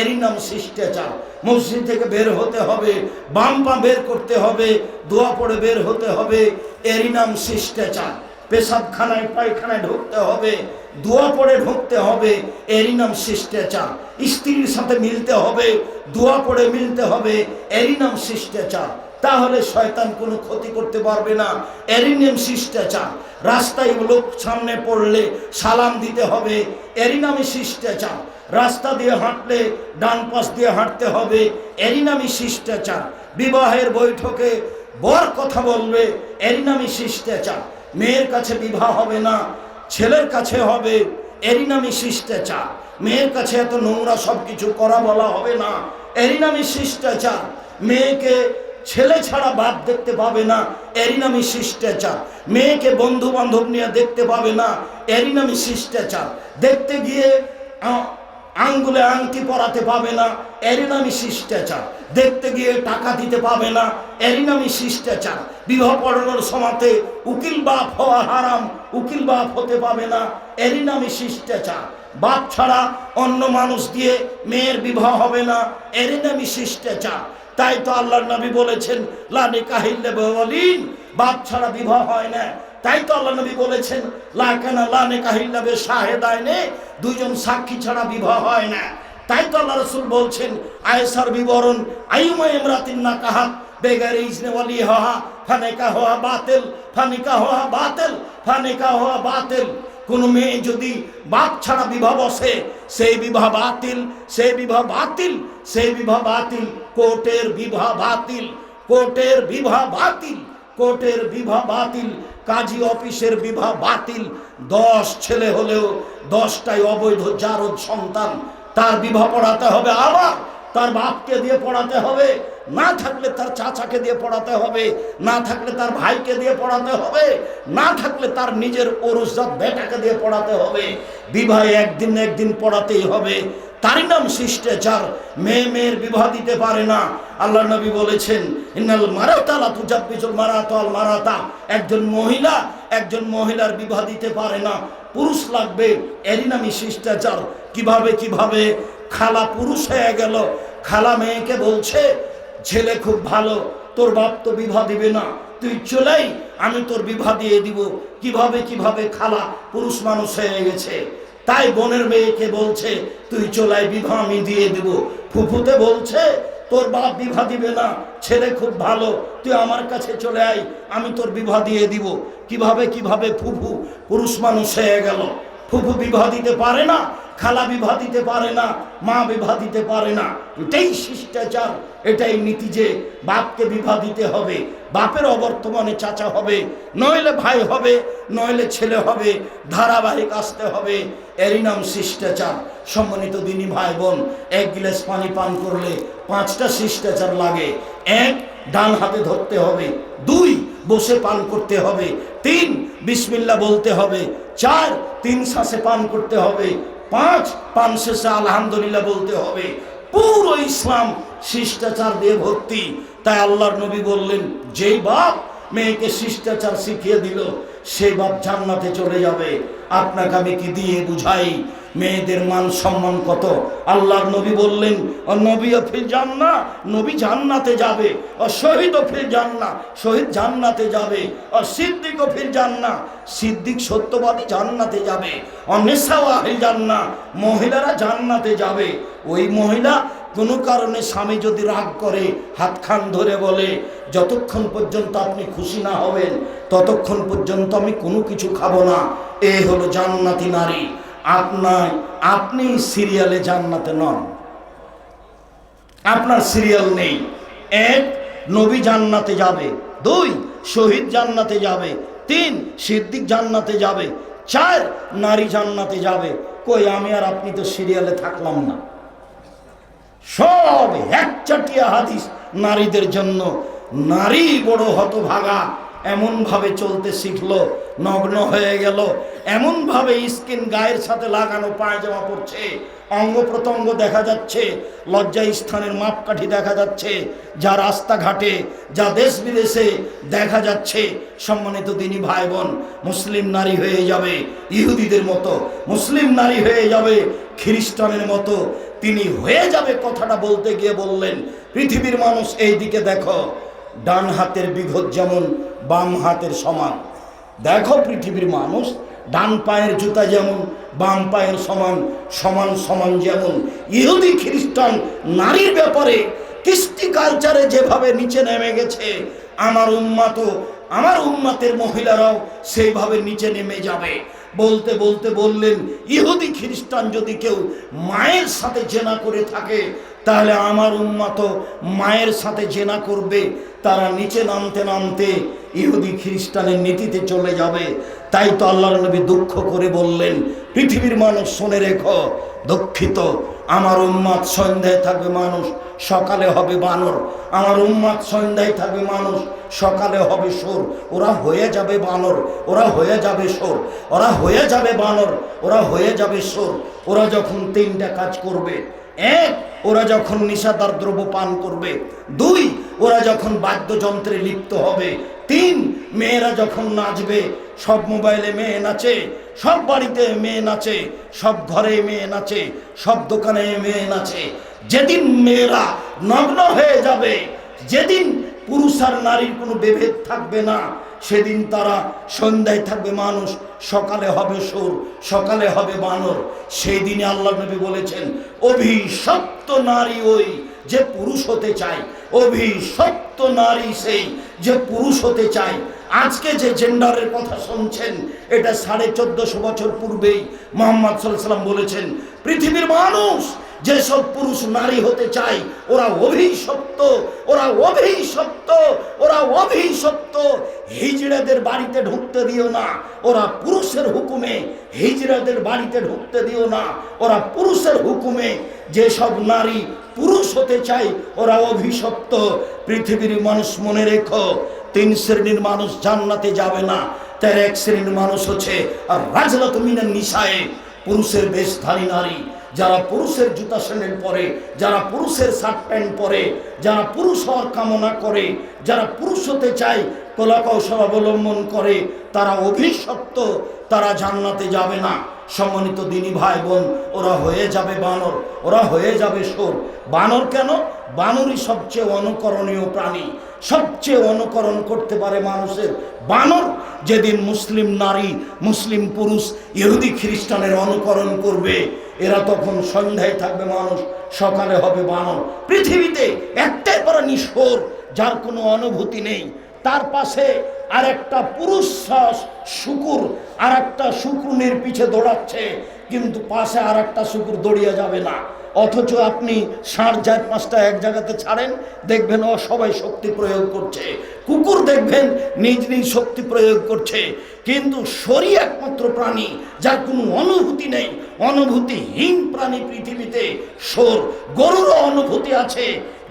এরই নাম শিষ্টাচার। মসজিদ থেকে বের হতে হবে, বাম পা বের করতে হবে, দোয়া পড়ে বের হতে হবে, এরই নাম শিষ্টাচার। পেশাবখানায় পায়খানায় ঢুকতে হবে, দোয়া পড়ে ঢুকতে হবে, এরই নাম শিষ্টাচার। স্ত্রীর সাথে মিলতে হবে, দোয়া পড়ে মিলতে হবে, এরই নাম শিষ্টাচার। তাহলে শয়তান কোনো ক্ষতি করতে পারবে না, এরই নাম শিষ্টাচার। রাস্তায় লোক সামনে পড়লে সালাম দিতে হবে, এরই নামই শিষ্টাচার। রাস্তা দিয়ে হাঁটলে ডান পাশ দিয়ে হাঁটতে হবে, এরই নামই শিষ্টাচার। বিবাহের বৈঠকে বর কথা বলবে, এরই নামই শিষ্টাচার। মেয়ের কাছে বিবাহ হবে না, ছেলের কাছে হবে, এরই নামই শিষ্টাচার। মেয়ের কাছে এত নোংরা সব কিছু করা বলা হবে না, এরই নামই শিষ্টাচার। মেয়েকে ছেলে ছাড়া বাপ দেখতে পাবে না, এরই নামই শিষ্টাচার। মেয়েকে বন্ধু বান্ধব নিয়ে দেখতে পাবে না, এরই নামই শিষ্টাচার। দেখতে গিয়ে আঙ্গুলে আংটি পরাতে পাবে না, এরই নামই শিষ্টাচার। দেখতে গিয়ে টাকা দিতে পাবে না, এরই নামই শিষ্টাচার। বিবাহ পড়ানোর সময়তে উকিল বাপ হওয়া হারাম, উকিল বাপ হতে পাবে না, এরই নামই শিষ্টাচার। বাপ ছাড়া অন্য মানুষ দিয়ে মেয়ের বিবাহ হবে না, এরই নামই শিষ্টাচার। তাই তো আল্লাহর নবী বলেছেন লা নিকাহা ইল্লা বিওয়ালিন, বাপ ছাড়া বিবাহ হয় না। তাই তো আল্লাহ নবী বলেছেন লা কানা লা নিকাহা ইল্লা বিশাহিদাইনি, দুইজন সাক্ষী ছাড়া বিবাহ হয় না। তাই তো আল্লাহ রাসূল বলছেন আয়েশার বিবরণ, আইয়ুমা ইমরাতিন নাকাহাত বেগারি ইজনে ওয়ালিহা ফানিকাহুহা বাতিল, ফানিকাহুহা বাতিল, ফানিকাহুহা বাতিল। কোন মেয়ে যদি বাপ ছাড়া বিবাহ বসে, সেই বিবাহ বাতিল, সেই বিবাহ বাতিল, সেই বিবাহ বাতিল। কোর্টের বিবাহ বাতিল, কোর্টের বিবাহ বাতিল, কোর্টের বিবাহ বাতিল। কাজী অফিসের বিবাহ বাতিল। 10 ছেলে হলেও 10টাই অবৈধ জারদ সন্তান, তার বিবাহ পড়াতে হবে, আবার তার বাপকে দিয়ে পড়াতে হবে, না থাকলে তার চাচাকে দিয়ে পড়াতে হবে, না থাকলে তার ভাইকে দিয়ে পড়াতে হবে, না থাকলে তার নিজের ওরসজাত বেটাকে দিয়ে পড়াতে হবে। বিবাহে একদিন না একদিন পড়াতেই হবে, তারই নাম শিষ্টাচার। মেয়ের বিবাহ দিতে পারে না। আল্লাহ নবী বলেছেন ইন্নাল মারাতা লা তুজাব্বিজুল মারাতা আল মারাতা, একজন মহিলার বিবাহ দিতে পারে না, পুরুষ লাগবে, এরই নামই শিষ্টাচার। কিভাবে খালা পুরুষ হয়ে গেল, খালা মেয়েকে বলছে ছেলে খুব ভালো, তোর বাপ তো বিবাহ দিবে না, তুই চলেই, আমি তোর বিবাহ দিয়ে দিব। কিভাবে খালা পুরুষ মানুষ হয়ে গেছে। তাই বোনের মেয়েকে বলছে তুই চলাই, বিবাহ আমি দিয়ে দিব। ফুফুতে বলছে তোর বাপ বিবাহ দিবে না, ছেলে খুব ভালো, তুই আমার কাছে চলে আয়, আমি তোর বিবাহ দিয়ে দিব। কিভাবে ফুফু পুরুষ মানুষ হয়ে গেল। ফুফু বিবাহ দিতে পারে না, খালা বিবাহ দিতে পারে না, মা বিবাহ দিতে পারে না। এটাই শিষ্টাচার, এটাই নীতি যে বাপকে বিবাহ দিতে হবে, বাপের অবর্তমানে চাচা হবে, নইলে ভাই হবে, নইলে ছেলে হবে, ধারাবাহিক আসতে হবে। এরই নাম শিষ্টাচার। সম্মানিত দিনী ভাই বোন, এক গিলাস পানি পান করলে 5টা শিষ্টাচার লাগে। 1, ডান হাতে ধরতে হবে। 2, বসে পান করতে হবে। 3, বিসমিল্লাহ বলতে হবে। 4, 3 শ্বাসে পান করতে হবে। 5, পান শেষে আলহামদুলিল্লাহ বলতে হবে। পুরো ইসলাম শিষ্টাচার দিয়ে ভর্তি। তাই আল্লাহর নবী বললেন, যেই বাপ মেয়েকে শিষ্টাচার শিখিয়ে দিল সেই বাপ জান্নাতে চলে যাবে। আপনাকে আমি কি দিয়ে বুঝাই মেয়েদের মান সম্মান কত? আল্লাহর নবী বললেন, নবীও ফিল জান্নাহ, নবী জান্নাতে যাবে। শহীদও ফিল জান্নাহ, শহীদ জান্নাতে যাবে। সিদ্দিকও ফিল জান্নাহ, সিদ্দিক সত্যবাদী জান্নাতে যাবে। নিসাও আহল জান্নাহ, মহিলারা জান্নাতে যাবে। ওই মহিলা কোনো কারণে স্বামী যদি রাগ করে হাত খান ধরে বলে, যতক্ষণ পর্যন্ত আপনি খুশি না হবেন ততক্ষণ পর্যন্ত আমি কোনো কিছু খাবো না, এ হলো জান্নাতি নারী। আপনি সিরিয়ালে জান্নাতে নন, আপনার সিরিয়াল নেই। 1, নবী জান্নাতে যাবে। 2, শহীদ জান্নাতে যাবে। 3, সিদ্দিক জান্নাতে যাবে। 4, নারী জান্নাতে যাবে। কই আমি আর আপনি তো সিরিয়ালে থাকলাম না। সব একচাটিয়া হাদিস নারীদের জন্য। নারী বড় হতভাগা, এমন ভাবে চলতে শিখলো, নগ্ন হয়ে গেল, এমন ভাবে স্কিন গায়ের সাথে লাগানো পায়জামা পড়ছে, অঙ্গ প্রত্যঙ্গ দেখা যাচ্ছে, লজ্জা স্থানের মাপকাঠি দেখা যাচ্ছে, যা রাস্তাঘাটে, যা দেশ বিদেশে দেখা যাচ্ছে। সম্মানিত দিনী ভাই বোন, মুসলিম নারী হয়ে যাবে ইহুদিদের মতো, মুসলিম নারী হয়ে যাবে খ্রিস্টানের মতো। তিনি হয়ে যাবে কথাটা বলতে গিয়ে বললেন, পৃথিবীর মানুষ এই দিকে দেখো, ডান হাতের বিঘত যেমন বাম হাতের সমান। দেখো পৃথিবীর মানুষ, ডান পায়ের জুতা যেমন বাম পায়ের সমান, সমান সমান যেমন। ইহুদি খ্রিস্টান নারীর ব্যাপারে কৃষ্টি কালচারে যেভাবে নিচে নেমে গেছে, আমার উম্মাতের মহিলারাও সেইভাবে নিচে নেমে যাবে। বলতে বলতে বললেন, ইহুদি খ্রিস্টান যদি কেউ মায়ের সাথে জেনা করে থাকে তাহলে আমার উম্মত মায়ের সাথে জেনা করবে। তারা নিচে নামতে নামতে ইহুদি খ্রিস্টানের নীতিতে চলে যাবে। তাই তো আল্লাহর নবী দুঃখ করে বললেন, পৃথিবীর মানুষ শুনে রেখো, দুঃখিত, আমার উম্মত সন্ধ্যায় থাকবে মানুষ, সকালে হবে বানর। আমার উম্মত সন্ধ্যায় থাকবে মানুষ, সকালে হবে সোর। ওরা হয়ে যাবে বানর, ওরা হয়ে যাবে সোর, ওরা হয়ে যাবে বানর, ওরা হয়ে যাবে সোর। ওরা যখন 3টা কাজ করবে, 1, ওরা যখন নিশাদার দ্রব্য পান করবে। 2, ওরা যখন বাদ্যযন্ত্রে লিপ্ত হবে। 3, মেয়েরা যখন নাচবে। সব মোবাইলে মেয়ে নাচে, সব বাড়িতে মেয়ে নাচে, সব ঘরে মেয়ে নাচে, সব দোকানে মেয়ে নাচে। যেদিন মেয়েরা নগ্ন হয়ে যাবে, যেদিন পুরুষ আর নারীর কোনো বিভেদ থাকবে না, সেদিন তারা সন্ধ্যায় থাকবে মানুষ, সকালে হবে সুর, সকালে হবে বানর। সেই দিনে আল্লাহ নবী বলেছেন, অভিশপ্ত নারী ওই যে পুরুষ হতে চায়, অভিশপ্ত নারী সেই যে পুরুষ হতে চায়। আজকে যে জেন্ডারের কথা শুনছেন, এটা 1450 বছর পূর্বেই মুহাম্মদ সাল্লাল্লাহু আলাইহি ওয়াসাল্লাম বলেছেন। পৃথিবীর মানুষ যেসব পুরুষ নারী হতে চায়, ওরা অভিশপ্ত, ওরা অভিশপ্ত, ওরা অভিশপ্ত। হিজড়াদের বাড়িতে ঢুকতে দিও না, ওরা পুরুষের হুকুমে হিজড়াদের বাড়িতে ঢুকতে দিও না। ওরা পুরুষের হুকুমে যেসব নারী পুরুষ হতে চায়, ওরা অভিশপ্ত। পৃথিবীর মানুষ মনে রেখো, 3 শ্রেণীর মানুষ জান্নাতে যাবে না। তার 1 শ্রেণীর মানুষ হচ্ছে আর রাজলাতু মিনান নিসায়ে, পুরুষের বেশধারী নারী, যারা পুরুষের জুতা স্যান্ডেল পরে, যারা পুরুষের শার্ট প্যান্ট পরে, যারা পুরুষ হওয়ার কামনা করে, যারা পুরুষ হতে চায়, কলা কৌশল অবলম্বন করে, তারা অভিশপ্ত, তারা জান্নাতে যাবে না। সম্মানিত দিনী ভাই বোন, ওরা হয়ে যাবে বানর, ওরা হয়ে যাবে সোর। বানর কেন? বানরই সবচেয়ে অনুকরণীয় প্রাণী, সবচেয়ে অনুকরণ করতে পারে মানুষের। বানর যেদিন মুসলিম নারী, মুসলিম পুরুষ ইহুদি খ্রিস্টানের অনুকরণ করবে, এরা তখন সন্ধ্যায় থাকবে মানুষ, সকালে হবে বানর। পৃথিবীতে একটাই প্রাণী সোর, যার কোনো অনুভূতি নেই, তার পাশে আরেকটা পুরুষ শুকুর আরেকটা শুকুনের পিছে দৌড়াচ্ছে, কিন্তু পাশে আরেকটা শুকুর দৌড়িয়ে যাবে না। অথচ আপনি 4.5-5টা এক জায়গাতে ছাড়েন, দেখবেন ও সবাই শক্তি প্রয়োগ করছে। কুকুর দেখবেন নিজ নিজ শক্তি প্রয়োগ করছে। কিন্তু শরী একমাত্র প্রাণী যার কোনো অনুভূতি নেই, অনুভূতিহীন প্রাণী পৃথিবীতে শোর। গরুরও অনুভূতি আছে,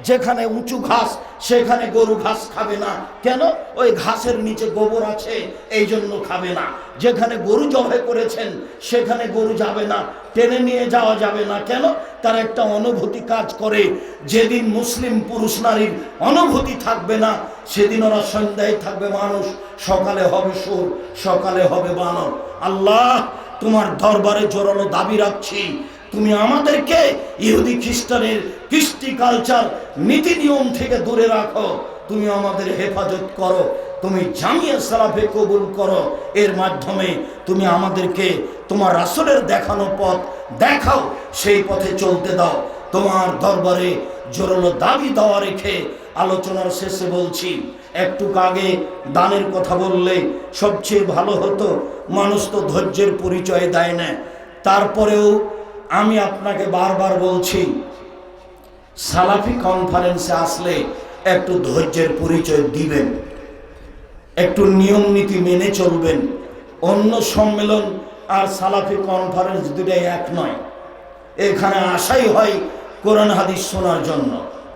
যেখানে উঁচু ঘাস সেখানে গরু ঘাস খাবে না। কেন? ওই ঘাসের নিচে গোবর আছে, এই জন্য খাবে না। যেখানে গরু জবাই করেছেন সেখানে গরু যাবে না, টেনে নিয়ে যাওয়া যাবে না। কেন? তার একটা অনুভূতি কাজ করে। যেদিন মুসলিম পুরুষ নারীর অনুভূতি থাকবে না, সেদিন ওরা সন্ধ্যায় থাকবে মানুষ, সকালে হবে সুর, সকালে হবে বানর। আল্লাহ, তোমার দরবারে জোরালো দাবি রাখছি, তুমি আমাদেরকে ইহুদি খ্রিস্টানের কৃষ্টি কালচার নীতি নিয়ম থেকে দূরে রাখো। তুমি আমাদের হেফাজত করো, তুমি জামিয়া সালাফে কবুল করো। এর মাধ্যমে তুমি আমাদেরকে তোমার রাসূলের দেখানো পথ দেখাও, সেই পথে চলতে দাও। তোমার দরবারে জোরালো দাবি দেওয়া রেখে আলোচনার শেষে বলছি, একটু আগে দানের কথা বললে সবচেয়ে ভালো হতো। মানুষ তো ধৈর্যের পরিচয় দেয় না। তারপরেও আমি আপনাকে বারবার বলছি, সালাফি কনফারেন্সে আসলে একটু ধৈর্যের পরিচয় দিবেন, একটু নিয়ম নীতি মেনে চলবেন। অন্য সম্মেলন আর সালাফি কনফারেন্স দুটাই এক নয়। এখানে আসাই হয় কোরআন হাদিস শোনার জন্য।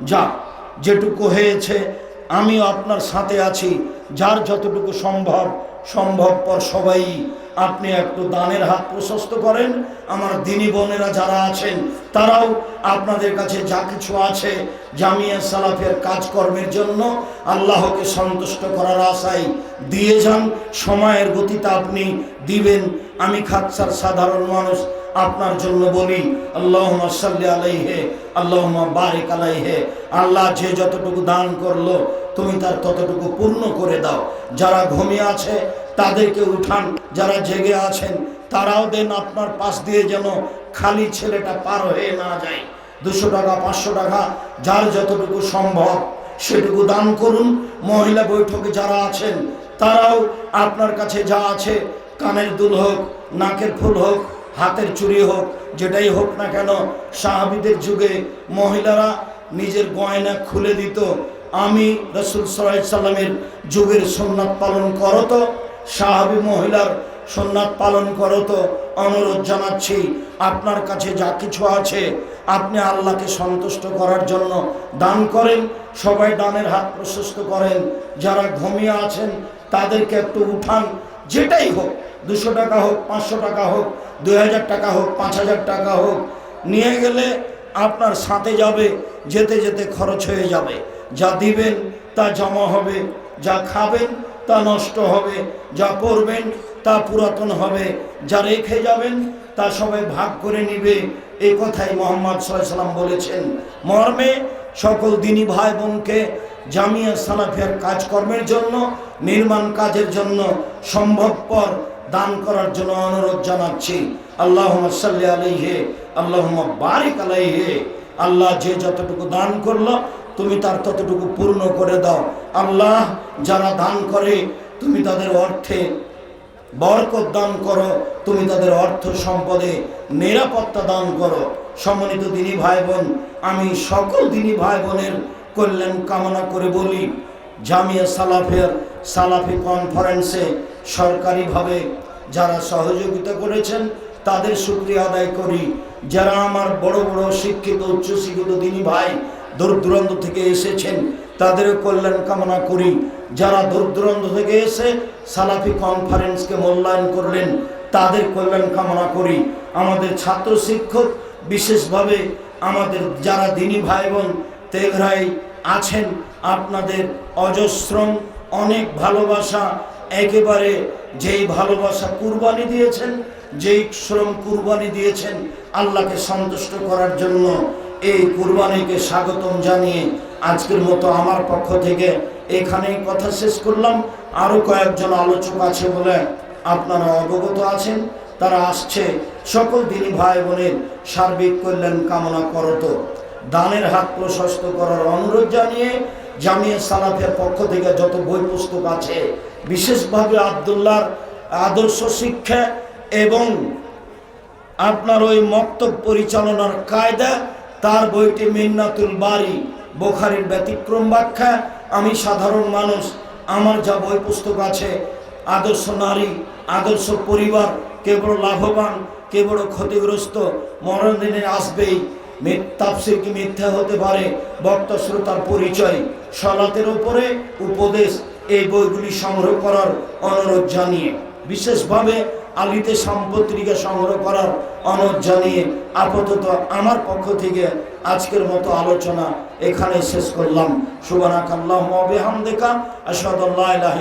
যা যেটুকু হয়েছে আমিও আপনার সাথে আছি, যার যতটুকু সম্ভবপর সবাই আপনি একটু দানের হাত প্রশস্ত করেন। আমার দিনী বোনেরা যারা আছেন তারাও আপনাদের কাছে যা কিছু আছে জামিয়া সালাফের কাজকর্মের জন্য আল্লাহকে সন্তুষ্ট করার আশায় দিয়ে যান। সময়ের গতিতে আপনি দিবেন। আমি খাচ্ছার সাধারণ মানুষ, আপনার জন্য বলি, আল্লাহুম্মা সাল্লি আলাইহি আল্লাহুম্মা বারিক আলাইহি। আল্লাহ যে যতটুকু দান করলো তুমি তার ততটুকু পূর্ণ করে দাও। যারা ঘুমিয়ে আছে তাদেরকে উঠান, যারা জেগে আছেন তারাও দেন। আপনার পাশ দিয়ে যেন খালি ছেলেটা পার হয়ে না যায়। 200 টাকা 500 টাকা যার যতটুকু সম্ভব সেটুকু দান করুন। মহিলা বৈঠকে যারা আছেন তারাও আপনার কাছে যা আছে, কানের দুল হোক, নাকের ফুল হোক, হাতের চুড়ি হোক, যেটাই হোক না কেন, সাহাবীদের যুগে মহিলারা নিজের গয়না খুলে দিত। আমি রাসূল সাল্লাল্লাহু আলাইহি সাল্লামের যুগের সুন্নাত পালন করো তো, সাহাবী মহিলার সুন্নাত পালন করো তো। অনুরোধ জানাচ্ছি, আপনার কাছে যা কিছু আছে আপনি আল্লাহকে সন্তুষ্ট করার জন্য দান করেন। সবাই দানের হাত প্রশস্ত করেন। যারা ঘুমিয়ে আছেন তাদেরকে একটু উঠান, যেটাই হোক, 200 টাকা হোক, 500 টাকা হোক, 2000 টাকা হোক, 5000 টাকা হোক, নিয়ে গেলে আপনার সাথে যাবে, যেতে যেতে খরচ হয়ে যাবে। যা দিবেন তা জমা হবে, যা খাবেন তা নষ্ট হবে, যা পড়বেন তা পুরাতন হবে, যা রেখে যাবেন তা সবাই ভাগ করে নিবে। এই কথাই মুহাম্মদ সাল্লাল্লাহু আলাইহি ওয়াসাল্লাম বলেছেন। মর্মে সকল দিনী ভাই বোনকে জামিয়া সালাফিয়ার কাজকর্মের জন্য, নির্মাণ কাজের জন্য সম্ভবপর দান করার জন্য অনুরোধ জানাচ্ছি। আল্লাহুম্মা সাল্লি আলাইহি আল্লাহুম্মা বারিক আলাইহি। আল্লাহ যে যতটুকু দান করলো তুমি তার ততটুকু পূর্ণ করে দাও। আল্লাহ যারা দান করে তুমি তাদের অর্থে বরকত দান করো, তুমি তাদের অর্থ সম্পদে নিরাপত্তা দান করো। সম্মানিত দিনী ভাই বোন, আমি সকল দিনী ভাই বোনের কল্যাণ কামনা করে বলি, জামিয়া সালাফিয়ার সালাফি কনফারেন্সে সরকারিভাবে যারা সহযোগিতা করেছেন তাদের শুকরিয়া আদায় করি। যারা আমার বড় বড় শিক্ষিত উচ্চশিক্ষিত দিনী ভাই দূর দূরান্ত থেকে এসেছেন তাদেরও কল্যাণ কামনা করি। যারা দূর দূরান্ত থেকে এসে সালাফি কনফারেন্সকে মূল্যায়ন করলেন তাদের কল্যাণ কামনা করি। আমাদের ছাত্র শিক্ষক, বিশেষভাবে আমাদের যারা দিনী ভাই বোন তেঘরায় আছেন, আপনাদের অজস্রম অনেক ভালোবাসা, একেবারে যেই ভালোবাসা কুরবানি দিয়েছেন, যেই শ্রম কুরবানি দিয়েছেন আল্লাহকে সন্তুষ্ট করার জন্য, এই কুরবানিকে স্বাগতম জানিয়ে আজকের মতো আমার পক্ষ থেকে এখানেই কথা শেষ করলাম। আরও কয়েকজন আলোচক আছে বলে আপনারা অবগত আছেন, তারা আসছে। সকল দিনী ভাই বোনের সার্বিক কল্যাণ কামনা করত দানের হাত প্রশস্ত করার অনুরোধ জানিয়ে জামিয়া সালাফের পক্ষ থেকে যত বই পুস্তক আছে, বিশেষভাবে আব্দুল্লাহর আদর্শ শিক্ষা এবং আপনার ওই মক্তব পরিচালনার কায়দা, তার বইটি মিন্নাতুল বারি, বুখারীর ব্যতিক্রম ব্যাখ্যা। আমি সাধারণ মানুষ, আমার যা বই পুস্তক আছে, আদর্শ নারী, আদর্শ পরিবার, কে বড় লাভবান, কে বড় ক্ষতিগ্রস্ত, মরণ দিনে আসবেই, তাফসীর কি মিথ্যা হতে পারে, বক্তা শ্রোতার পরিচয়, সালাতের উপরে উপদেশ, এই বইগুলি সংগ্রহ করার অনুরোধ জানিয়ে, বিশেষভাবে আলিতে সম্পত্তিকে সংগ্রহ করার অনুরোধ জানিয়ে আপাতত আমার পক্ষ থেকে আজকের মতো আলোচনা এখানে শেষ করলাম। সুবহানাকাল্লাহুম্মা ওয়া বিহামদিকা আশহাদু আল্লা ইলাহা